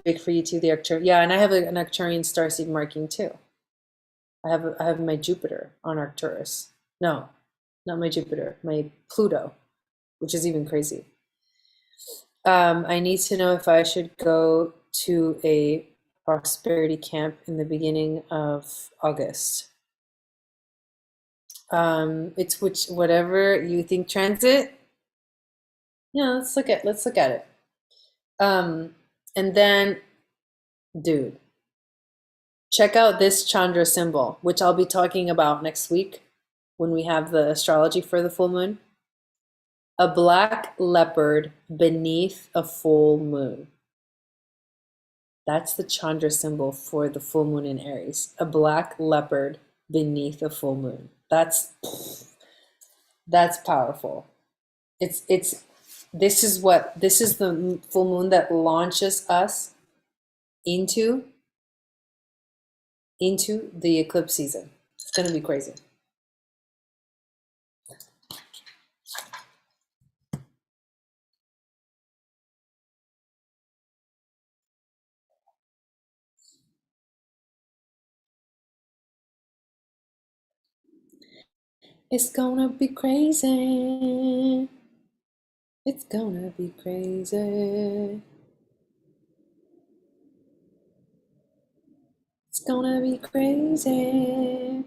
big for you too, the Arcturian. Yeah, and I have an Arcturian starseed marking too. I have my Jupiter on Arcturus. No, not my Jupiter, my Pluto, which is even crazy. I need to know if I should go to a prosperity camp in the beginning of August. It's whatever you think transit. Yeah, let's look at it. And then, dude, check out this Chandra symbol, which I'll be talking about next week when we have the astrology for the full moon. A black leopard beneath a full moon. That's the Chandra symbol for the full moon in Aries. A black leopard beneath a full moon. That's powerful. This is the full moon that launches us into the eclipse season. It's going to be crazy. It's gonna be crazy. It's gonna be crazy. It's gonna be crazy.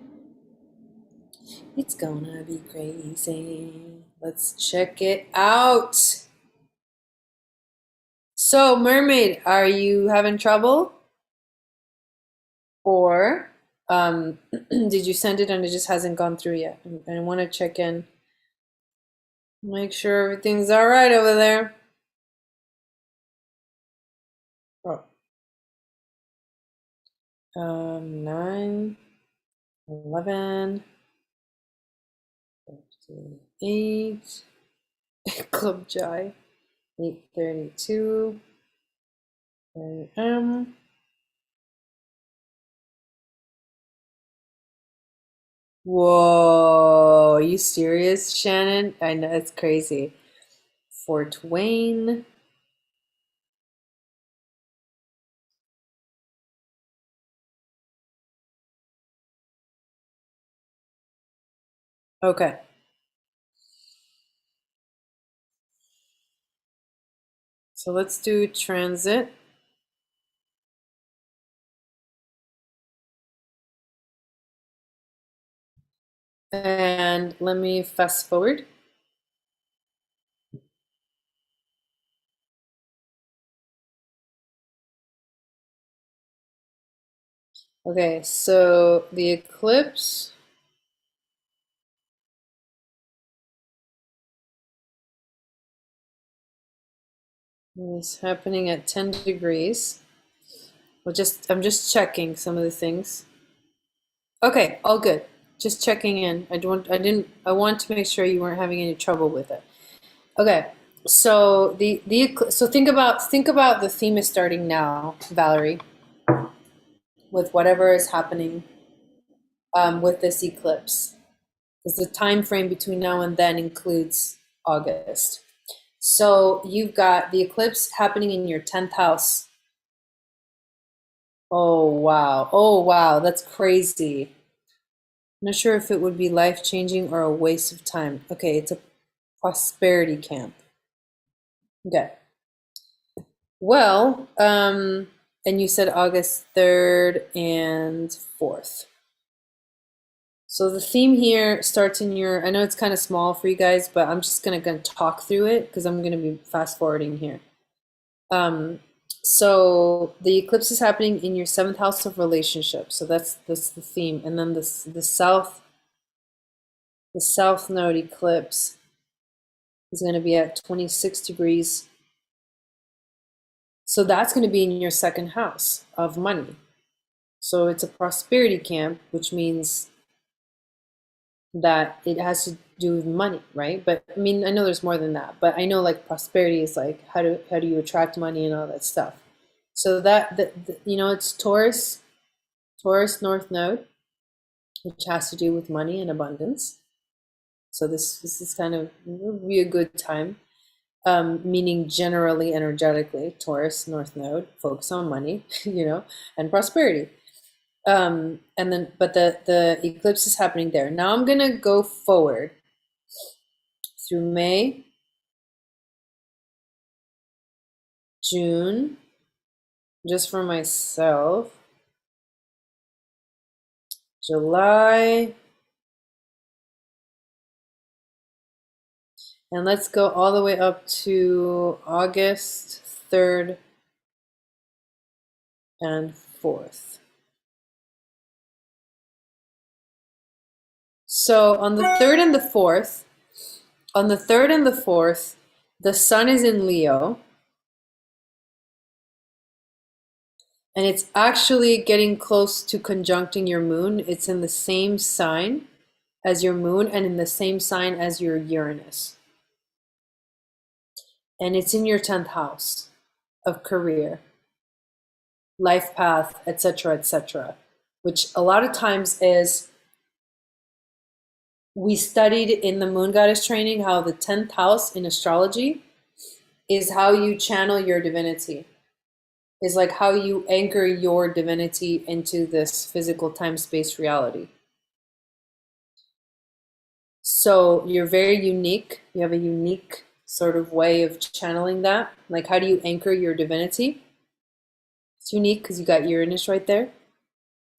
It's gonna be crazy. Let's check it out. So, mermaid, are you having trouble? Or did you send it and it just hasn't gone through yet? I want to check in, make sure everything's all right over there. Oh. 9, 11, 8, Club Jai, 8:32, a.m. Whoa, are you serious, Shannon? I know it's crazy. Fort Wayne. Okay. So let's do transit. And let me fast forward. Okay, so the eclipse is happening at 10 degrees. I'm just checking some of the things. Okay, all good. Just checking in. I want to make sure you weren't having any trouble with it. Okay. So so think about the theme is starting now, Valerie, with whatever is happening with this eclipse. Because the time frame between now and then includes August. So you've got the eclipse happening in your 10th house. Oh wow. Oh wow, that's crazy. I'm not sure if it would be life-changing or a waste of time. Okay, it's a prosperity camp. Okay. Well, and you said August 3rd and 4th. So the theme here starts in your, I know it's kind of small for you guys, but I'm just gonna talk through it because I'm gonna be fast forwarding here. So the eclipse is happening in your 7th house of relationships. So that's the theme. And then the south node eclipse is going to be at 26 degrees. So that's going to be in your 2nd house of money. So it's a prosperity camp, which means that it has to do with money, right? But I mean, I know there's more than that, but I know like prosperity is like how do you attract money and all that stuff. So you know, it's Taurus North Node, which has to do with money and abundance. So this is kind of would be a good time, meaning generally energetically, Taurus North Node, focus on money, you know, and prosperity. And then, but the eclipse is happening there. Now I'm gonna go forward through May, June, just for myself, July, and let's go all the way up to August 3rd and 4th. So on the 3rd and the 4th, the sun is in Leo, and it's actually getting close to conjuncting your moon. It's in the same sign as your moon and in the same sign as your Uranus. And it's in your 10th house of career, life path, etc., etc., which a lot of times is, we studied in the moon goddess training how the 10th house in astrology is how you channel your divinity, is like how you anchor your divinity into this physical time-space reality. So you're very unique. You have a unique sort of way of channeling that. Like, how do you anchor your divinity? It's unique because you got Uranus right there,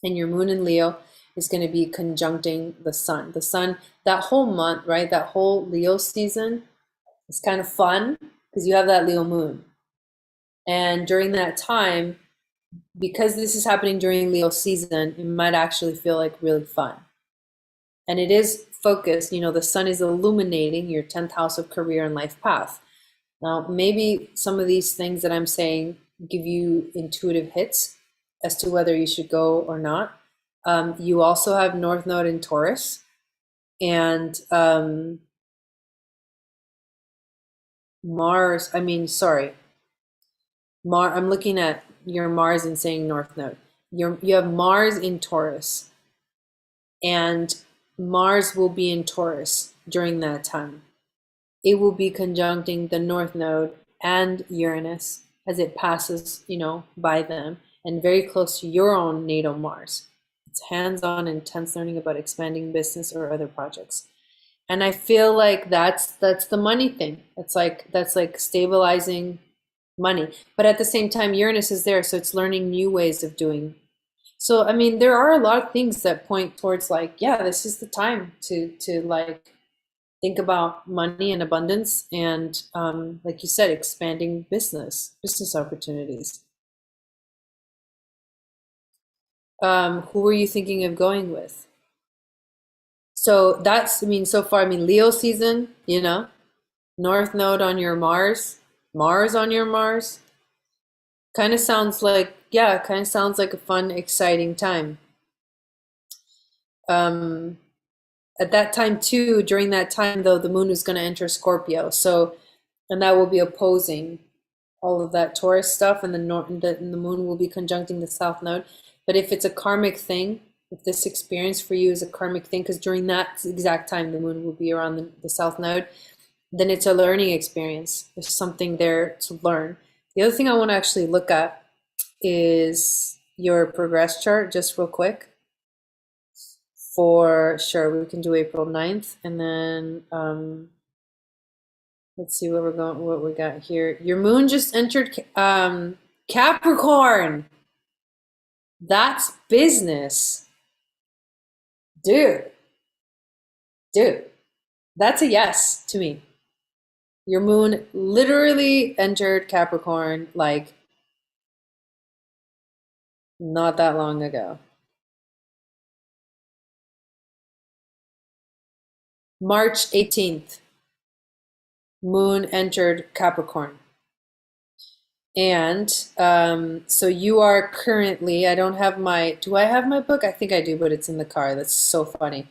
and your moon in Leo is going to be conjuncting the sun. The sun, that whole month, right? That whole Leo season is kind of fun because you have that Leo moon. And during that time, because this is happening during Leo season, it might actually feel like really fun. And it is focused, you know, the sun is illuminating your 10th house of career and life path. Now, maybe some of these things that I'm saying give you intuitive hits as to whether you should go or not. You also have North Node in Taurus, and Mars, I'm looking at your Mars and saying North Node. You have Mars in Taurus, and Mars will be in Taurus during that time. It will be conjuncting the North Node and Uranus as it passes, you know, by them, and very close to your own natal Mars. It's hands-on, intense learning about expanding business or other projects. And I feel like that's the money thing. That's like stabilizing money. But at the same time, Uranus is there, so it's learning new ways of doing. So I mean, there are a lot of things that point towards like, yeah, this is the time to like think about money and abundance and like you said, expanding business opportunities. Who were you thinking of going with? So that's, I mean, so far, I mean, Leo season, you know, North Node on your Mars, Mars on your Mars. Kind of sounds like, yeah, kind of sounds like a fun, exciting time. Um, at that time too, during that time though, the moon is going to enter Scorpio. So, and that will be opposing all of that Taurus stuff, and and the moon will be conjuncting the South Node. But if it's a karmic thing, if this experience for you is a karmic thing, because during that exact time the moon will be around the South Node, then it's a learning experience. There's something there to learn. The other thing I want to actually look at is your progress chart, just real quick. For sure, we can do April 9th, and then let's see where we're going, what we got here. Your moon just entered Capricorn. That's business. Dude, dude, that's a yes to me. Your moon literally entered Capricorn like not that long ago. March 18th, moon entered Capricorn. And so you are currently, I don't have my, do I have my book? I think I do, but it's in the car. That's so funny.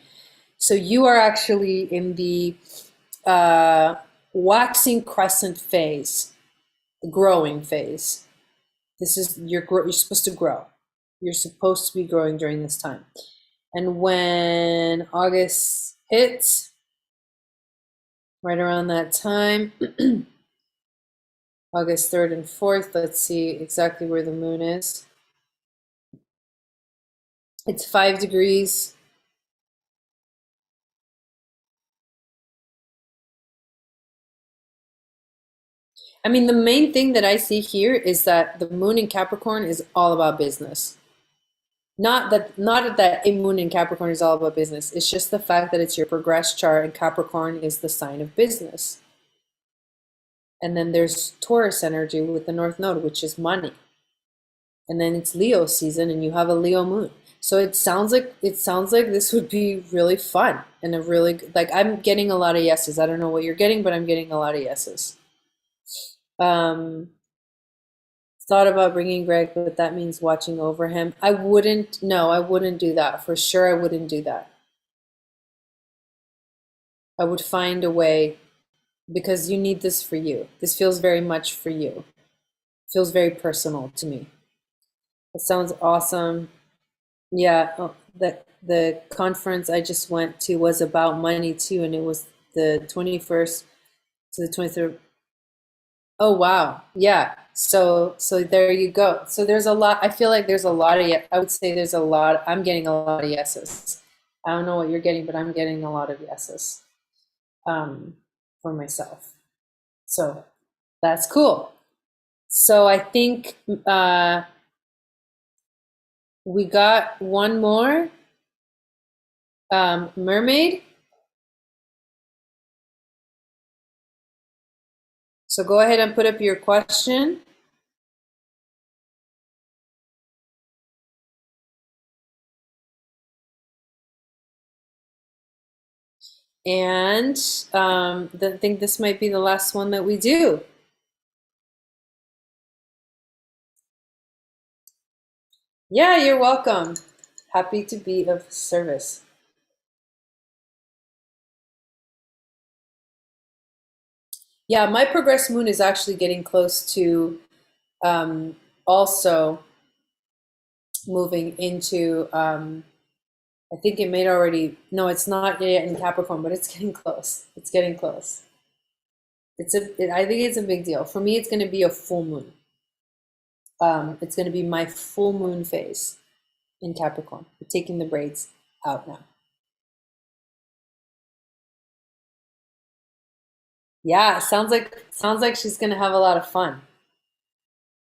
So you are actually in the waxing crescent phase, the growing phase. This is, you're supposed to grow. You're supposed to be growing during this time. And when August hits, right around that time, August 3rd and 4th, let's see exactly where the moon is. It's 5 degrees. I mean, the main thing that I see here is that the moon in Capricorn is all about business. Not that a moon in Capricorn is all about business. It's just the fact that it's your progress chart and Capricorn is the sign of business. And then there's Taurus energy with the North Node, which is money. And then it's Leo season and you have a Leo moon. So it sounds like this would be really fun and a really, like, I'm getting a lot of yeses. I don't know what you're getting, but I'm getting a lot of yeses. Um, thought about bringing Greg, but that means watching over him. I wouldn't do that. For sure, I wouldn't do that. I would find a way because you need this for you. This feels very much for you. Feels very personal to me. It sounds awesome. Yeah, the conference I just went to was about money too, and it was the 21st to the 23rd. Oh wow. Yeah. So there you go. So there's a lot, I feel like there's a lot of, I would say there's a lot, I'm getting a lot of yeses. I don't know what you're getting, but I'm getting a lot of yeses for myself. So that's cool. So I think we got one more. Mermaid. So go ahead and put up your question. And I think this might be the last one that we do. Yeah, you're welcome. Happy to be of service. Yeah, my progress moon is actually getting close to also moving into, I think it may already, no, it's not yet in Capricorn, but it's getting close. It's getting close. I think it's a big deal. For me, it's going to be a full moon. It's going to be my full moon phase in Capricorn. We're taking the braids out now. Yeah, sounds like she's gonna have a lot of fun.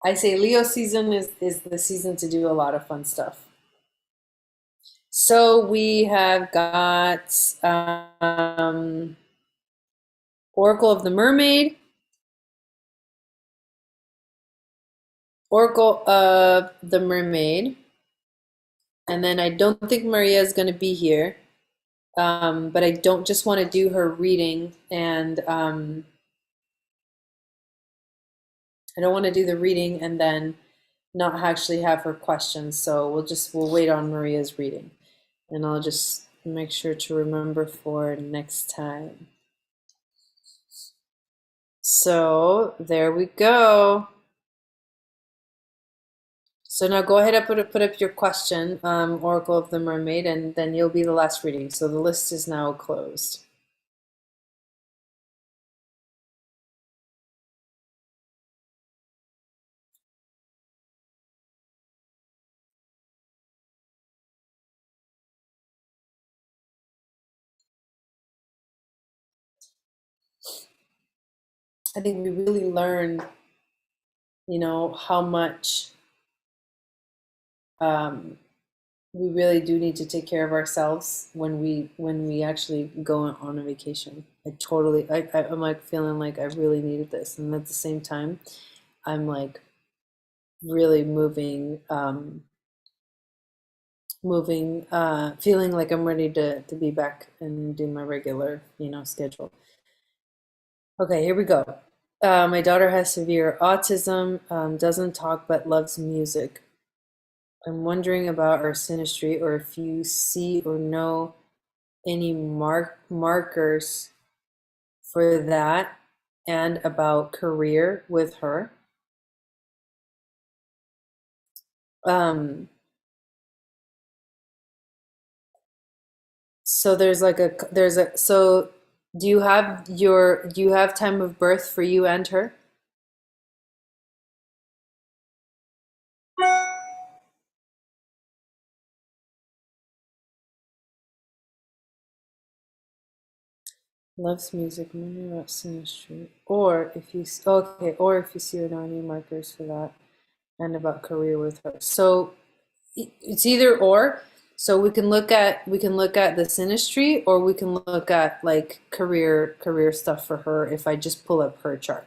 I say Leo season is the season to do a lot of fun stuff. So we have got Oracle of the Mermaid, Oracle of the Mermaid, and then I don't think Maria is going to be here, but I don't just want to do her reading, and I don't want to do the reading and then not actually have her questions. So we'll wait on Maria's reading, and I'll just make sure to remember for next time. So there we go. So now go ahead and put up your question, Oracle of the Mermaid, and then you'll be the last reading. So the list is now closed. I think we really learn, how much we really do need to take care of ourselves when we actually go on a vacation. I'm like feeling like I really needed this, and at the same time, I'm like really feeling like I'm ready to be back and do my regular, schedule. Okay, here we go. My daughter has severe autism, doesn't talk but loves music. I'm wondering about our synastry, or if you see or know any markers for that, and about career with her. Um, so do you have time of birth for you and her? Loves music, wondering about synastry, or if you okay, or if you see or know any markers for that, and about career with her. So it's either or. So we can look at the synastry, or we can look at like career stuff for her if I just pull up her chart.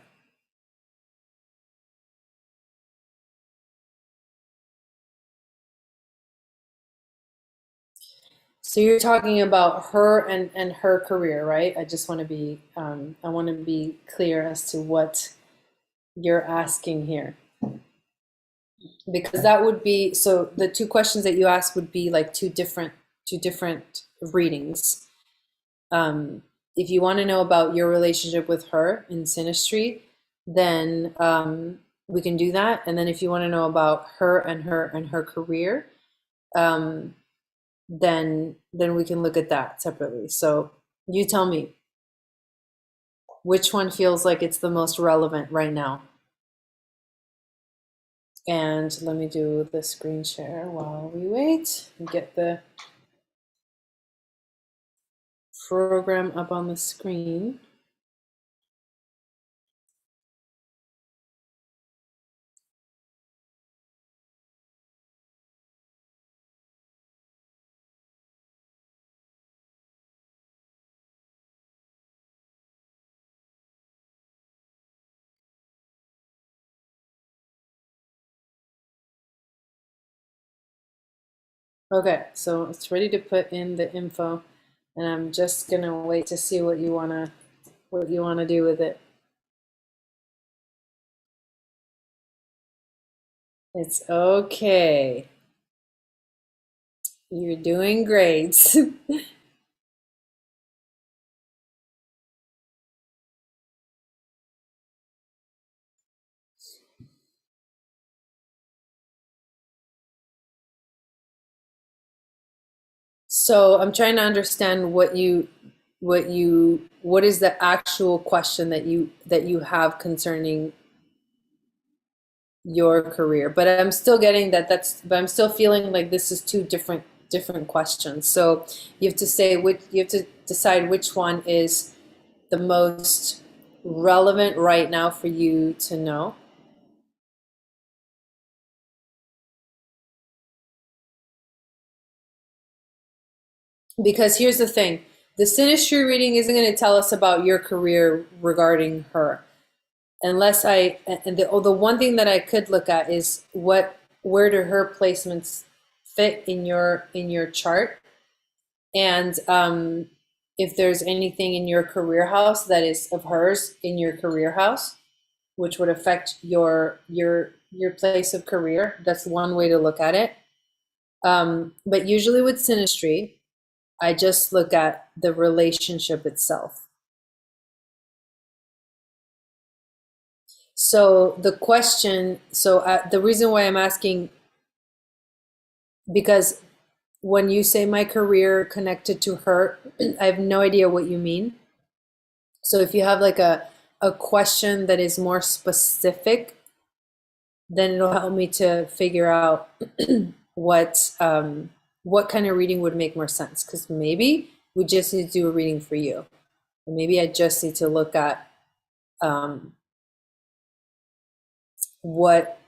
So you're talking about her and her career, right? I just want to be I want to be clear as to what you're asking here, because that would be, so the two questions that you asked would be like two different readings. If you want to know about your relationship with her in synastry, then we can do that. And then if you want to know about her and her career, um, then we can look at that separately. So you tell me which one feels like it's the most relevant right now. And let me do the screen share while we wait and get the program up on the screen. Okay, so it's ready to put in the info, and I'm just gonna wait to see what you wanna do with it. It's okay. You're doing great. So I'm trying to understand what is the actual question that you have concerning your career. But I'm still getting but I'm still feeling like this is two different questions. So you have to decide which one is the most relevant right now for you to know? Because here's the thing, the synastry reading isn't going to tell us about your career regarding her. Unless and the one thing that I could look at is where do her placements fit in your chart? And if there's anything in your career house that is of hers in your career house, which would affect your place of career. That's one way to look at it. But usually with synastry, I just look at the relationship itself. So the question, the reason why I'm asking, because when you say my career connected to her, I have no idea what you mean. So if you have like a question that is more specific, then it'll help me to figure out what kind of reading would make more sense. Because maybe we just need to do a reading for you. And maybe I just need to look at what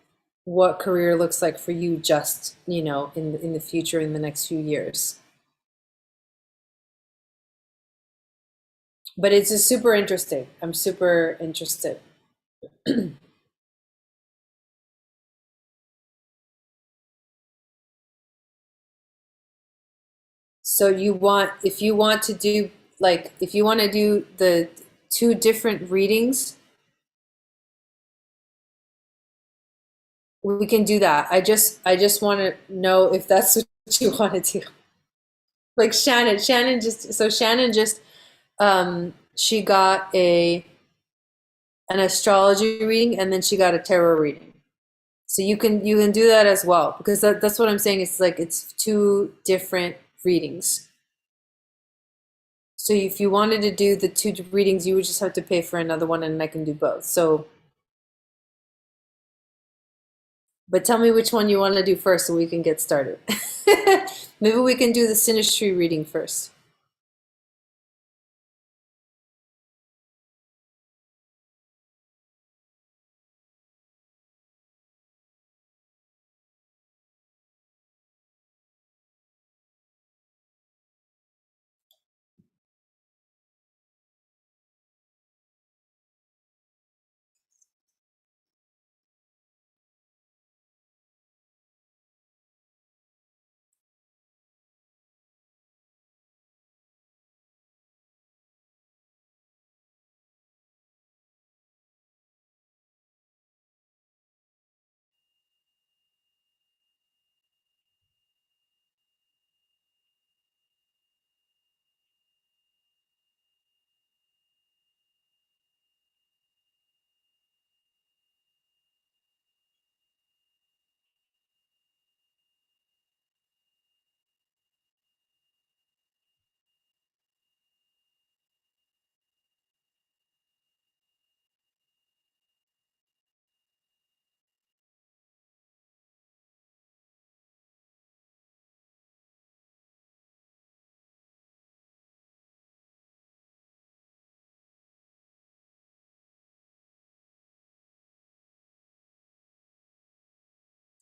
career looks like for you, just in the future, in the next few years. But it's just super interesting. I'm super interested. So if you want to do if you want to do the two different readings, we can do that. I just want to know if that's what you want to do. Like Shannon just she got an astrology reading, and then she got a tarot reading. So you can do that as well, because that's what I'm saying. It's like it's two different readings. So if you wanted to do the two readings, you would just have to pay for another one, and I can do both. So, but tell me which one you want to do first so we can get started. Maybe we can do the synastry reading first.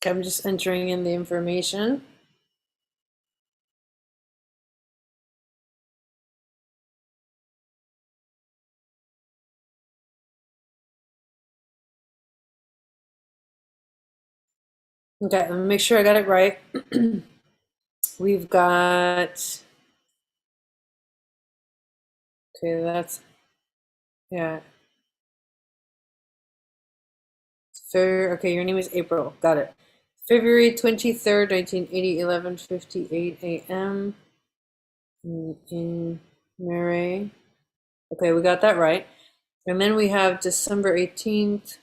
Okay, I'm just entering in the information. Okay, let me make sure I got it right. We've got, okay, that's, yeah. Okay, your name is April. Got it. February 23rd, 1980, 11:58 a.m. in Murray. Okay, we got that right. And then we have December 18th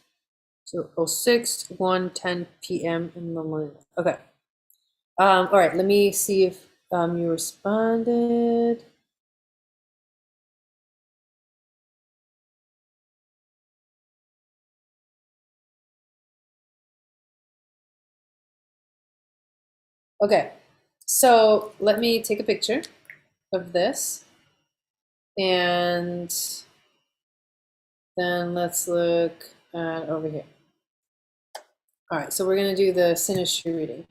to 06, 1:10 p.m. in the morning. Okay. All right, let me see if you responded. Okay, so let me take a picture of this, and Then let's look at over here. All right, so we're going to do the synastry reading.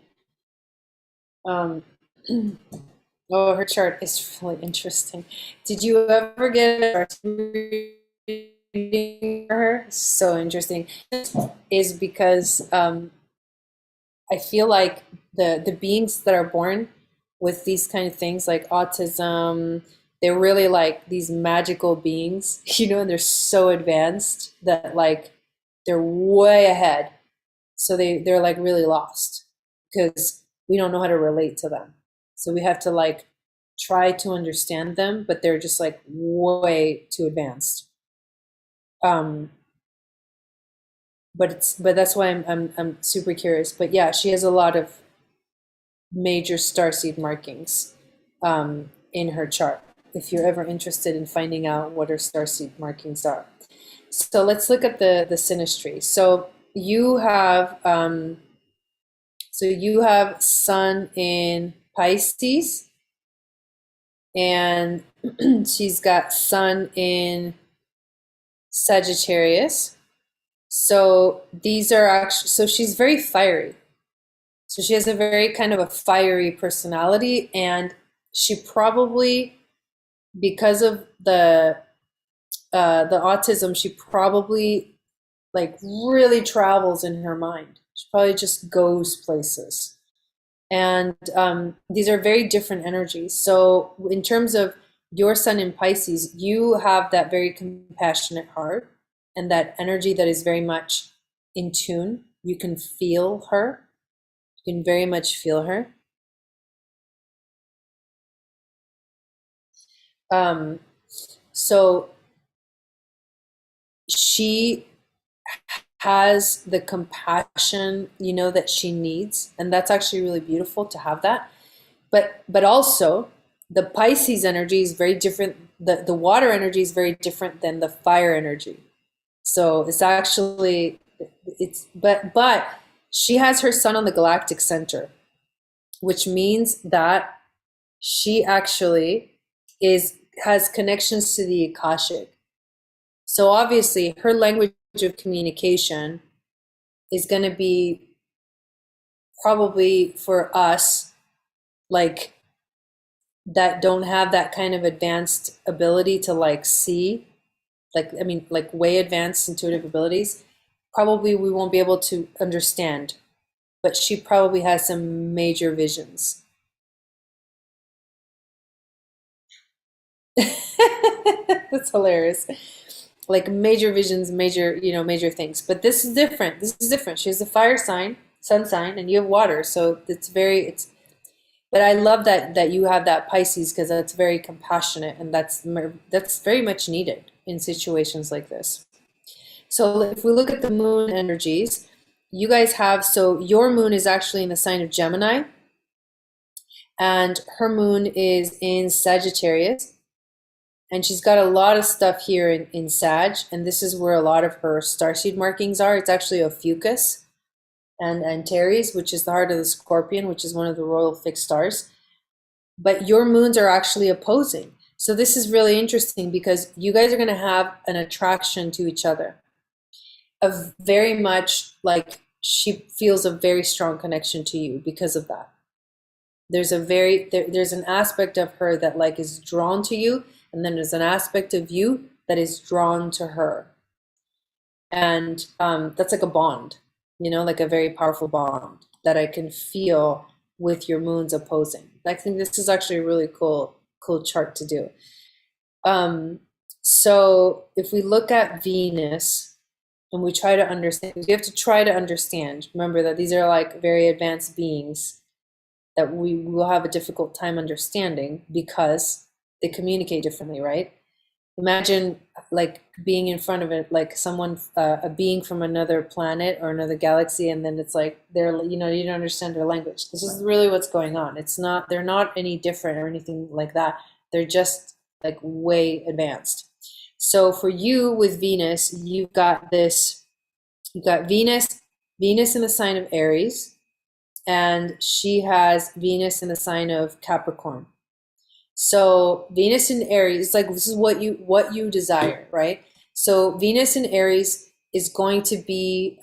Oh, her chart is really interesting. Did you ever get a reading for her? So interesting. Is because I feel like the beings that are born with these kind of things like autism, they're really like these magical beings, you know, and they're so advanced that like they're way ahead. So they're like really lost because we don't know how to relate to them. So we have to like try to understand them, but they're just like way too advanced. But that's why I'm super curious. But yeah, she has a lot of major starseed markings in her chart. If you're ever interested in finding out what her starseed markings are, so let's look at the synastry. So you have Sun in Pisces, and she's got Sun in Sagittarius. So these are actually, so she's very fiery. So she has a very kind of a fiery personality, and she probably, because of the autism, she probably like really travels in her mind. She probably just goes places. And these are very different energies. So in terms of your Sun in Pisces, you have that very compassionate heart and that energy that is very much in tune. You can feel her. You can very much feel her. So she has the compassion, you know, that she needs, and that's actually really beautiful to have that. But also the Pisces energy is very different. The water energy is very different than the fire energy. So it's actually it's but she has her Sun on the galactic center, which means that she actually is has connections to the Akashic. So obviously her language of communication is going to be probably for us like that don't have that kind of advanced ability to like see, like I mean like way advanced intuitive abilities, probably we won't be able to understand, but she probably has some major visions. That's hilarious. Like major visions, major, you know, major things. But this is different. This is different. She has a fire sign, sun sign, and you have water. So it's but I love that you have that Pisces because that's very compassionate and that's very much needed in situations like this. So if we look at the moon energies, you guys have, so your moon is actually in the sign of Gemini, and her moon is in Sagittarius. And she's got a lot of stuff here in Sag, and this is where a lot of her starseed markings are. It's actually Ophiuchus and Antares, which is the heart of the Scorpion, which is one of the royal fixed stars. But your moons are actually opposing. So this is really interesting because you guys are going to have an attraction to each other. Of very much like she feels a very strong connection to you because of that. There's an aspect of her that like is drawn to you, and then there's an aspect of you that is drawn to her, and that's like a bond, you know, like a very powerful bond that I can feel with your moons opposing. I think this is actually a really cool chart to do. So if we look at Venus and we try to understand, we have to try to understand. Remember that these are like very advanced beings that we will have a difficult time understanding because they communicate differently, right? Imagine like being in front of it, like someone, a being from another planet or another galaxy, and then it's like they're, you know, you don't understand their language. This is really what's going on. It's not, they're not any different or anything like that. They're just like way advanced. So for you with Venus, you've got Venus in the sign of Aries, and she has Venus in the sign of Capricorn. So Venus in Aries, like this is what you desire, right? So Venus in Aries is going to be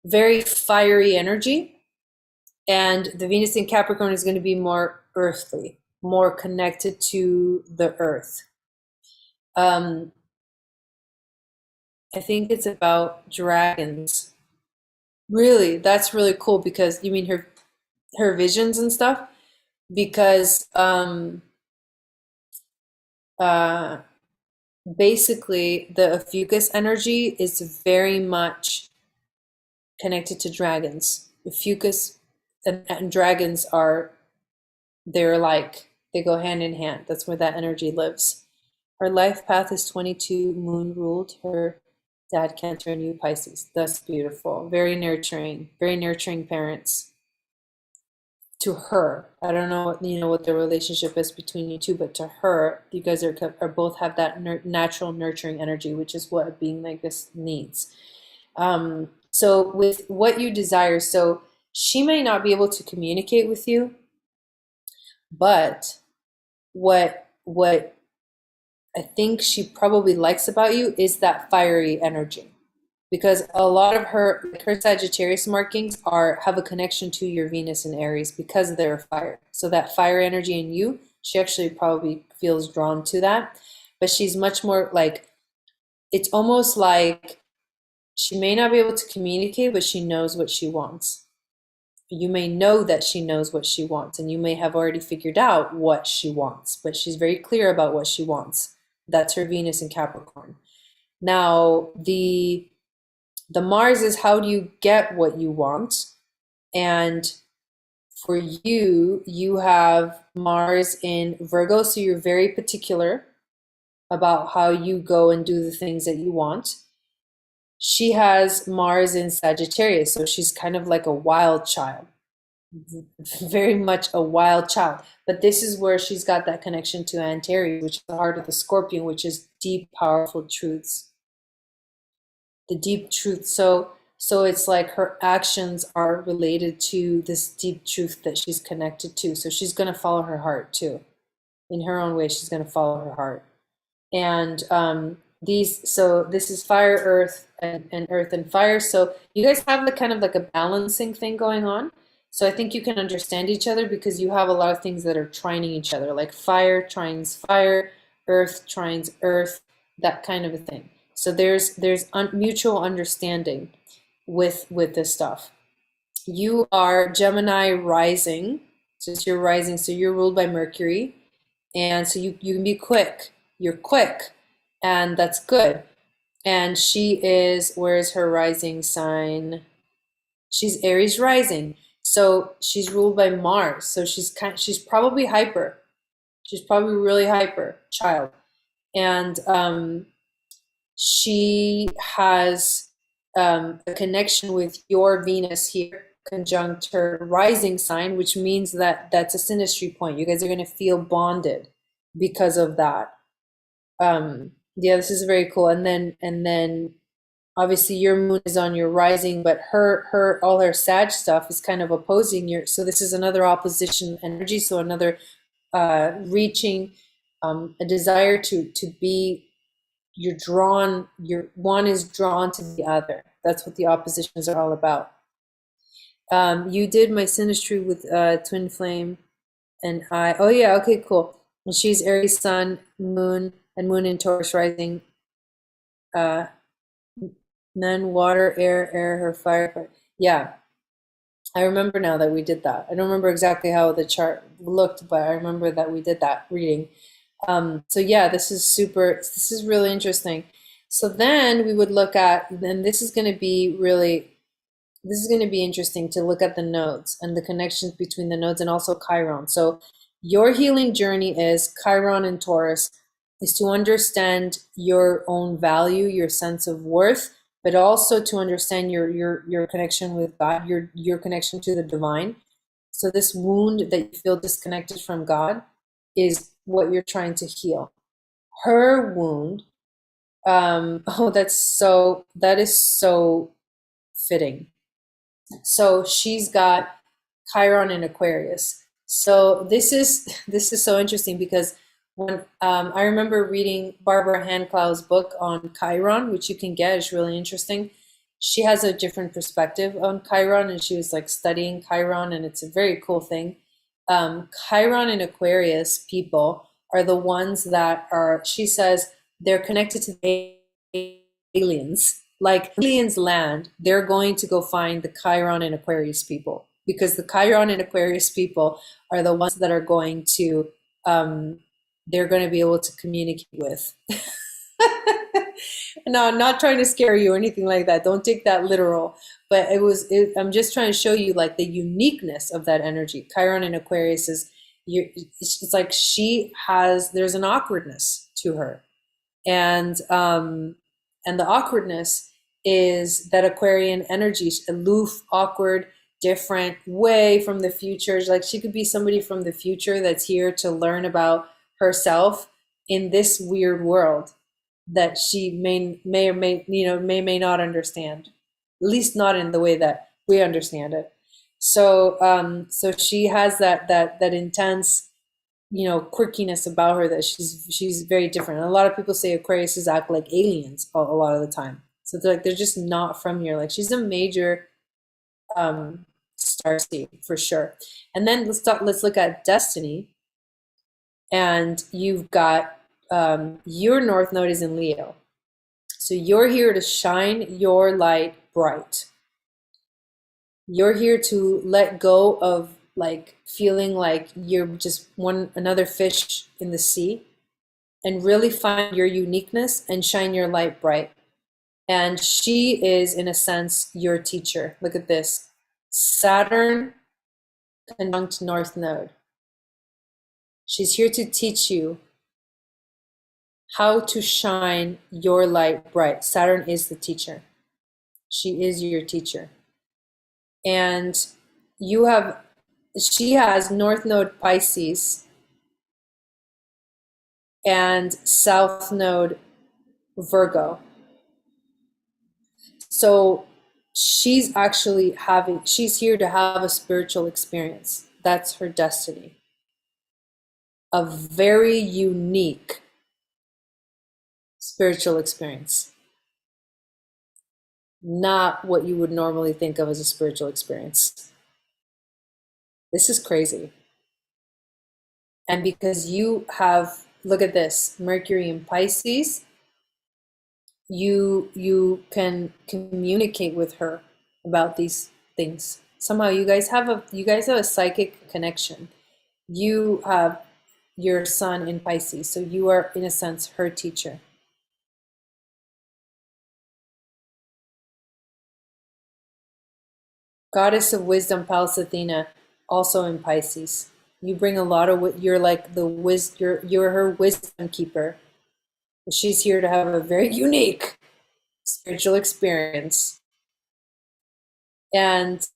very fiery energy, and the Venus in Capricorn is going to be more earthly, more connected to the earth. I think it's about dragons. Really, that's really cool because you mean her visions and stuff? Because uh basically the Ophiuchus energy is very much connected to dragons. Ophiuchus and dragons are, they're like, they go hand in hand. That's where that energy lives. Her life path is 22, moon ruled. Her dad Cancer and you Pisces. That's beautiful. Very nurturing parents to her. I don't know, what the relationship is between you two, but to her, you guys are both have that natural nurturing energy, which is what a being like this needs. So with what you desire, so she may not be able to communicate with you, but what I think she probably likes about you is that fiery energy, because a lot of her Sagittarius markings have a connection to your Venus and Aries because they're fire. So that fire energy in you, she actually probably feels drawn to that. But she's much more like, it's almost like she may not be able to communicate, but she knows what she wants. You may know that she knows what she wants, and you may have already figured out what she wants, but she's very clear about what she wants. That's her Venus in Capricorn. Now, the Mars is how do you get what you want? And for you, you have Mars in Virgo, so you're very particular about how you go and do the things that you want. She has Mars in Sagittarius, so she's kind of like a wild child, very much a wild child. But this is where she's got that connection to Antares, which is the heart of the Scorpion, which is deep, powerful truths. The deep truth. So it's like her actions are related to this deep truth that she's connected to. So she's going to follow her heart too. In her own way, she's going to follow her heart. And so this is fire, earth, and earth and fire. So you guys have the kind of like a balancing thing going on. So I think you can understand each other because you have a lot of things that are trining each other, like fire trines fire, earth trines earth, that kind of a thing. So there's mutual understanding with this stuff. You are Gemini rising, so it's your rising, so you're ruled by Mercury, and so you can be quick. You're quick, and that's good. And she is, where's her rising sign? She's Aries rising, so she's ruled by Mars. So she's probably hyper. She's probably really hyper child, and she has a connection with your Venus here, conjunct her rising sign, which means that that's a synastry point. You guys are going to feel bonded because of that. Yeah, this is very cool. And then obviously your moon is on your rising, but all her Sag stuff is kind of opposing your, so this is another opposition energy. So another reaching, a desire to be, one is drawn to the other. That's what the oppositions are all about. You did my synastry with twin flame, and oh yeah, okay, cool. And she's Aries sun, moon, and moon in Taurus rising. Then water, air, her fire. Yeah, I remember now that we did that. I don't remember exactly how the chart looked, but I remember that we did that reading. So yeah, this is really interesting. So then we would look at, then this is going to be interesting to look at the nodes and the connections between the nodes and also Chiron. So your healing journey is Chiron and Taurus is to understand your own value, your sense of worth, but also to understand your connection with God, your connection to the divine. So this wound that you feel disconnected from God is what you're trying to heal. Her wound, that is so fitting. So she's got Chiron in Aquarius. So this is so interesting because I remember reading Barbara Handclaugh's book on Chiron, which you can get. It's really interesting. She has a different perspective on Chiron, and she was like studying Chiron, and it's a very cool thing. Chiron and Aquarius people are the ones that are, she says, they're connected to the aliens. Like aliens land, they're going to go find the Chiron and Aquarius people because the Chiron and Aquarius people are the ones that are going to they're going to be able to communicate with. No, I'm not trying to scare you or anything like that. Don't take that literal. But I'm just trying to show you like the uniqueness of that energy. Chiron and Aquarius is, it's like there's an awkwardness to her. And the awkwardness is that Aquarian energy, aloof, awkward, different, way from the future. Like she could be somebody from the future that's here to learn about herself in this weird world that she may or may not understand, at least not in the way that we understand it. So she has that intense, quirkiness about her that she's very different. And a lot of people say Aquariuses act like aliens a lot of the time. So they're just not from here. Like she's a major star seed for sure. And then let's look at destiny. And you've got your North Node is in Leo. So you're here to shine your light bright. You're here to let go of like feeling like you're just another fish in the sea, and really find your uniqueness and shine your light bright. And she is, in a sense, your teacher. Look at this. Saturn conjunct North Node. She's here to teach you how to shine your light bright. Saturn is the teacher. She is your teacher. And she has North Node Pisces and South Node Virgo. So she's here to have a spiritual experience. That's her destiny. A very unique spiritual experience. Not what you would normally think of as a spiritual experience. This is crazy. And because you have, look at this, Mercury in Pisces, you can communicate with her about these things. Somehow you guys have a psychic connection. You have your sun in Pisces, so you are, in a sense, her teacher. Goddess of Wisdom, Pallas Athena, also in Pisces. You bring a lot of, you're like you're her wisdom keeper. She's here to have a very unique spiritual experience. And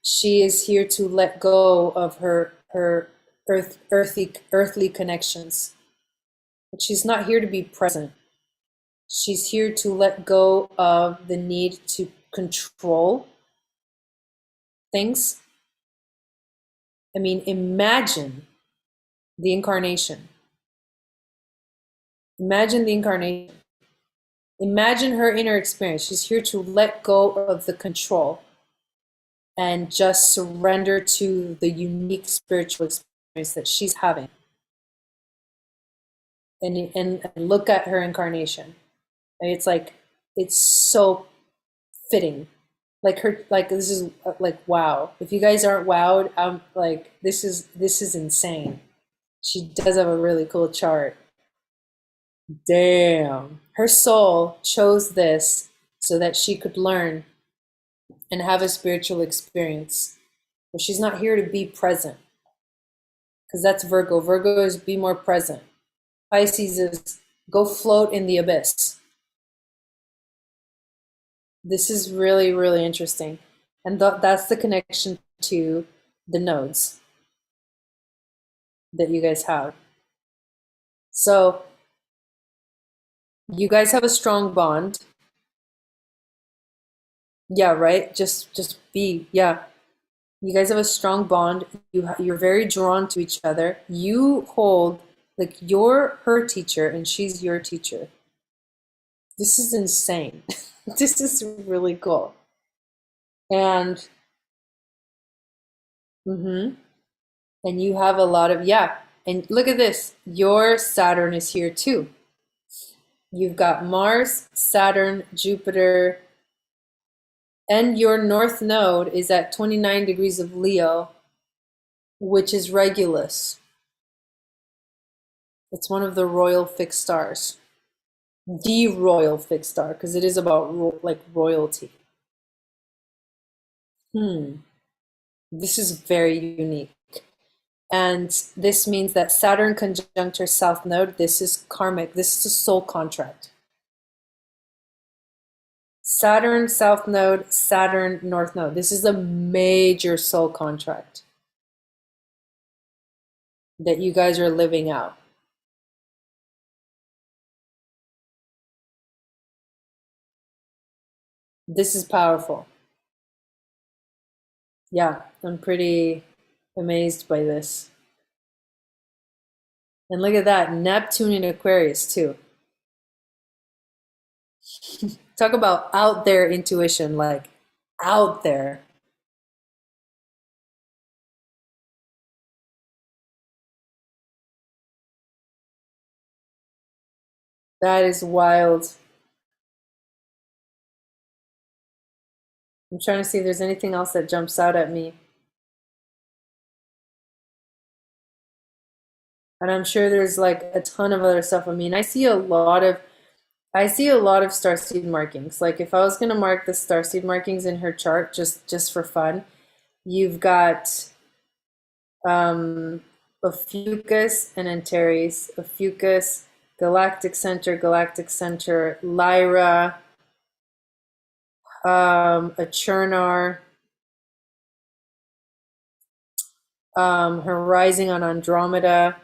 she is here to let go of her earthly connections. But she's not here to be present. She's here to let go of the need to control things. I mean, imagine the incarnation. Imagine the incarnation. Imagine her inner experience. She's here to let go of the control and just surrender to the unique spiritual experience that she's having. And look at her incarnation. And it's so fitting. Like this is like, wow. If you guys aren't wowed, I'm like, this is insane. She does have a really cool chart. Damn. Her soul chose this so that she could learn and have a spiritual experience. But she's not here to be present. Because that's Virgo. Virgo is be more present. Pisces is go float in the abyss. This is really, really interesting. And that's the connection to the nodes that you guys have. So you guys have a strong bond. Yeah, right? Just be, yeah. You guys have a strong bond. You're very drawn to each other. You hold Like you're her teacher and she's your teacher. This is insane. This is really cool. And mhm. And you have a lot of, yeah. And look at this. Your Saturn is here too. You've got Mars, Saturn, Jupiter, and your North Node is at 29 degrees of Leo, which is Regulus. It's one of the royal fixed stars. The royal fixed star, because it is about like royalty. This is very unique. And this means that Saturn conjunct your South Node, this is karmic, this is a soul contract. Saturn South Node, Saturn North Node. This is a major soul contract that you guys are living out. This is powerful. Yeah, I'm pretty amazed by this. And look at that, Neptune in Aquarius too. Talk about out there intuition, like out there. That is wild. I'm trying to see if there's anything else that jumps out at me. And I'm sure there's like a ton of other stuff. I mean, I see a lot of starseed markings. Like if I was gonna mark the starseed markings in her chart just for fun, you've got Ophiuchus and Antares, Ophiuchus, Galactic Center, Lyra, a Chernar, her rising on Andromeda.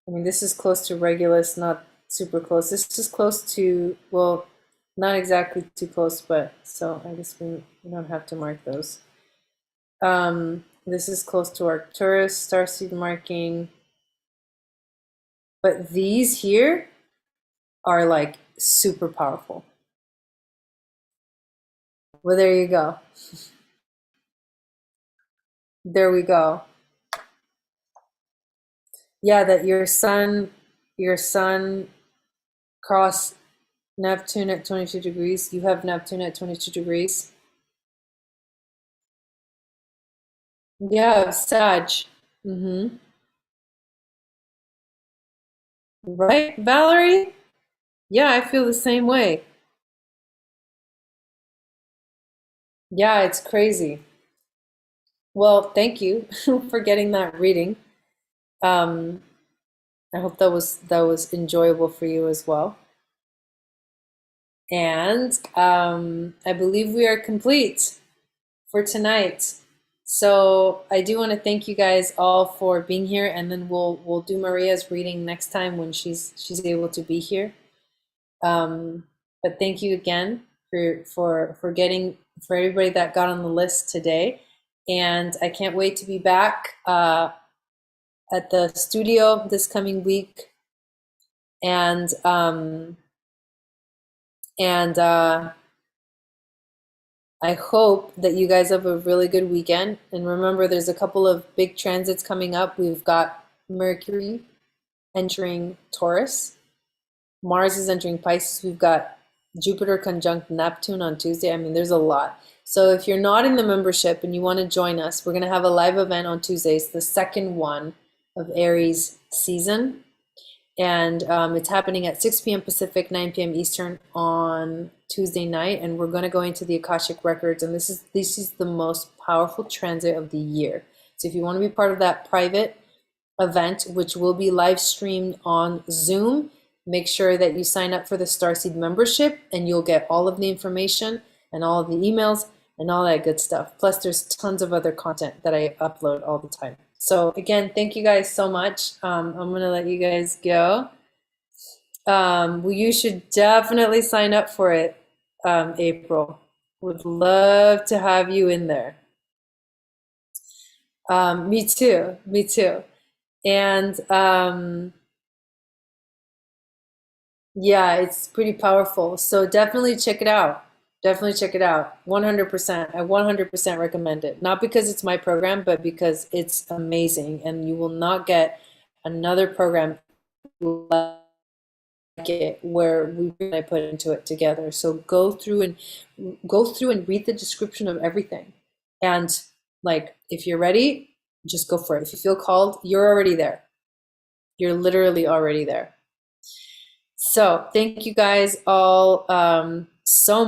I mean, this is close to Regulus, not super close. This is close to, well, not exactly too close, but so I guess we don't have to mark those. This is close to Arcturus, starseed marking. But these here are like super powerful. Well, there you go. There we go. Yeah, that your sun crossed Neptune at 22 degrees. You have Neptune at 22 degrees. Yeah, Sag. Mm-hmm. Right, Valerie? Yeah, I feel the same way. Yeah, it's crazy. Well, thank you for getting that reading. Um, I hope that was enjoyable for you as well. And I believe we are complete for tonight. So I do want to thank you guys all for being here, and then we'll do Maria's reading next time when she's able to be here. But thank you again for everybody that got on the list today, and I can't wait to be back at the studio this coming week, and I hope that you guys have a really good weekend. And remember, there's a couple of big transits coming up. We've got Mercury entering Taurus. Mars is entering Pisces. We've got Jupiter conjunct Neptune on Tuesday. I mean, there's a lot. So if you're not in the membership and you want to join us, we're going to have a live event on Tuesdays, the second one of Aries season. And it's happening at 6 p.m. Pacific, 9 p.m. Eastern on Tuesday night. And we're going to go into the Akashic records. And this is the most powerful transit of the year. So if you want to be part of that private event, which will be live streamed on Zoom, make sure that you sign up for the Starseed membership, and you'll get all of the information and all of the emails and all that good stuff. Plus, there's tons of other content that I upload all the time. So again, thank you guys so much. I'm gonna let you guys go. Well, you should definitely sign up for it, April. Would love to have you in there. Me too. Me too. And yeah, it's pretty powerful. So definitely check it out. Definitely check it out. 100%. I 100% recommend it. Not because it's my program, but because it's amazing and you will not get another program like it where I put into it together. So go through and read the description of everything. And like if you're ready, just go for it. If you feel called, you're already there. You're literally already there. So thank you guys all so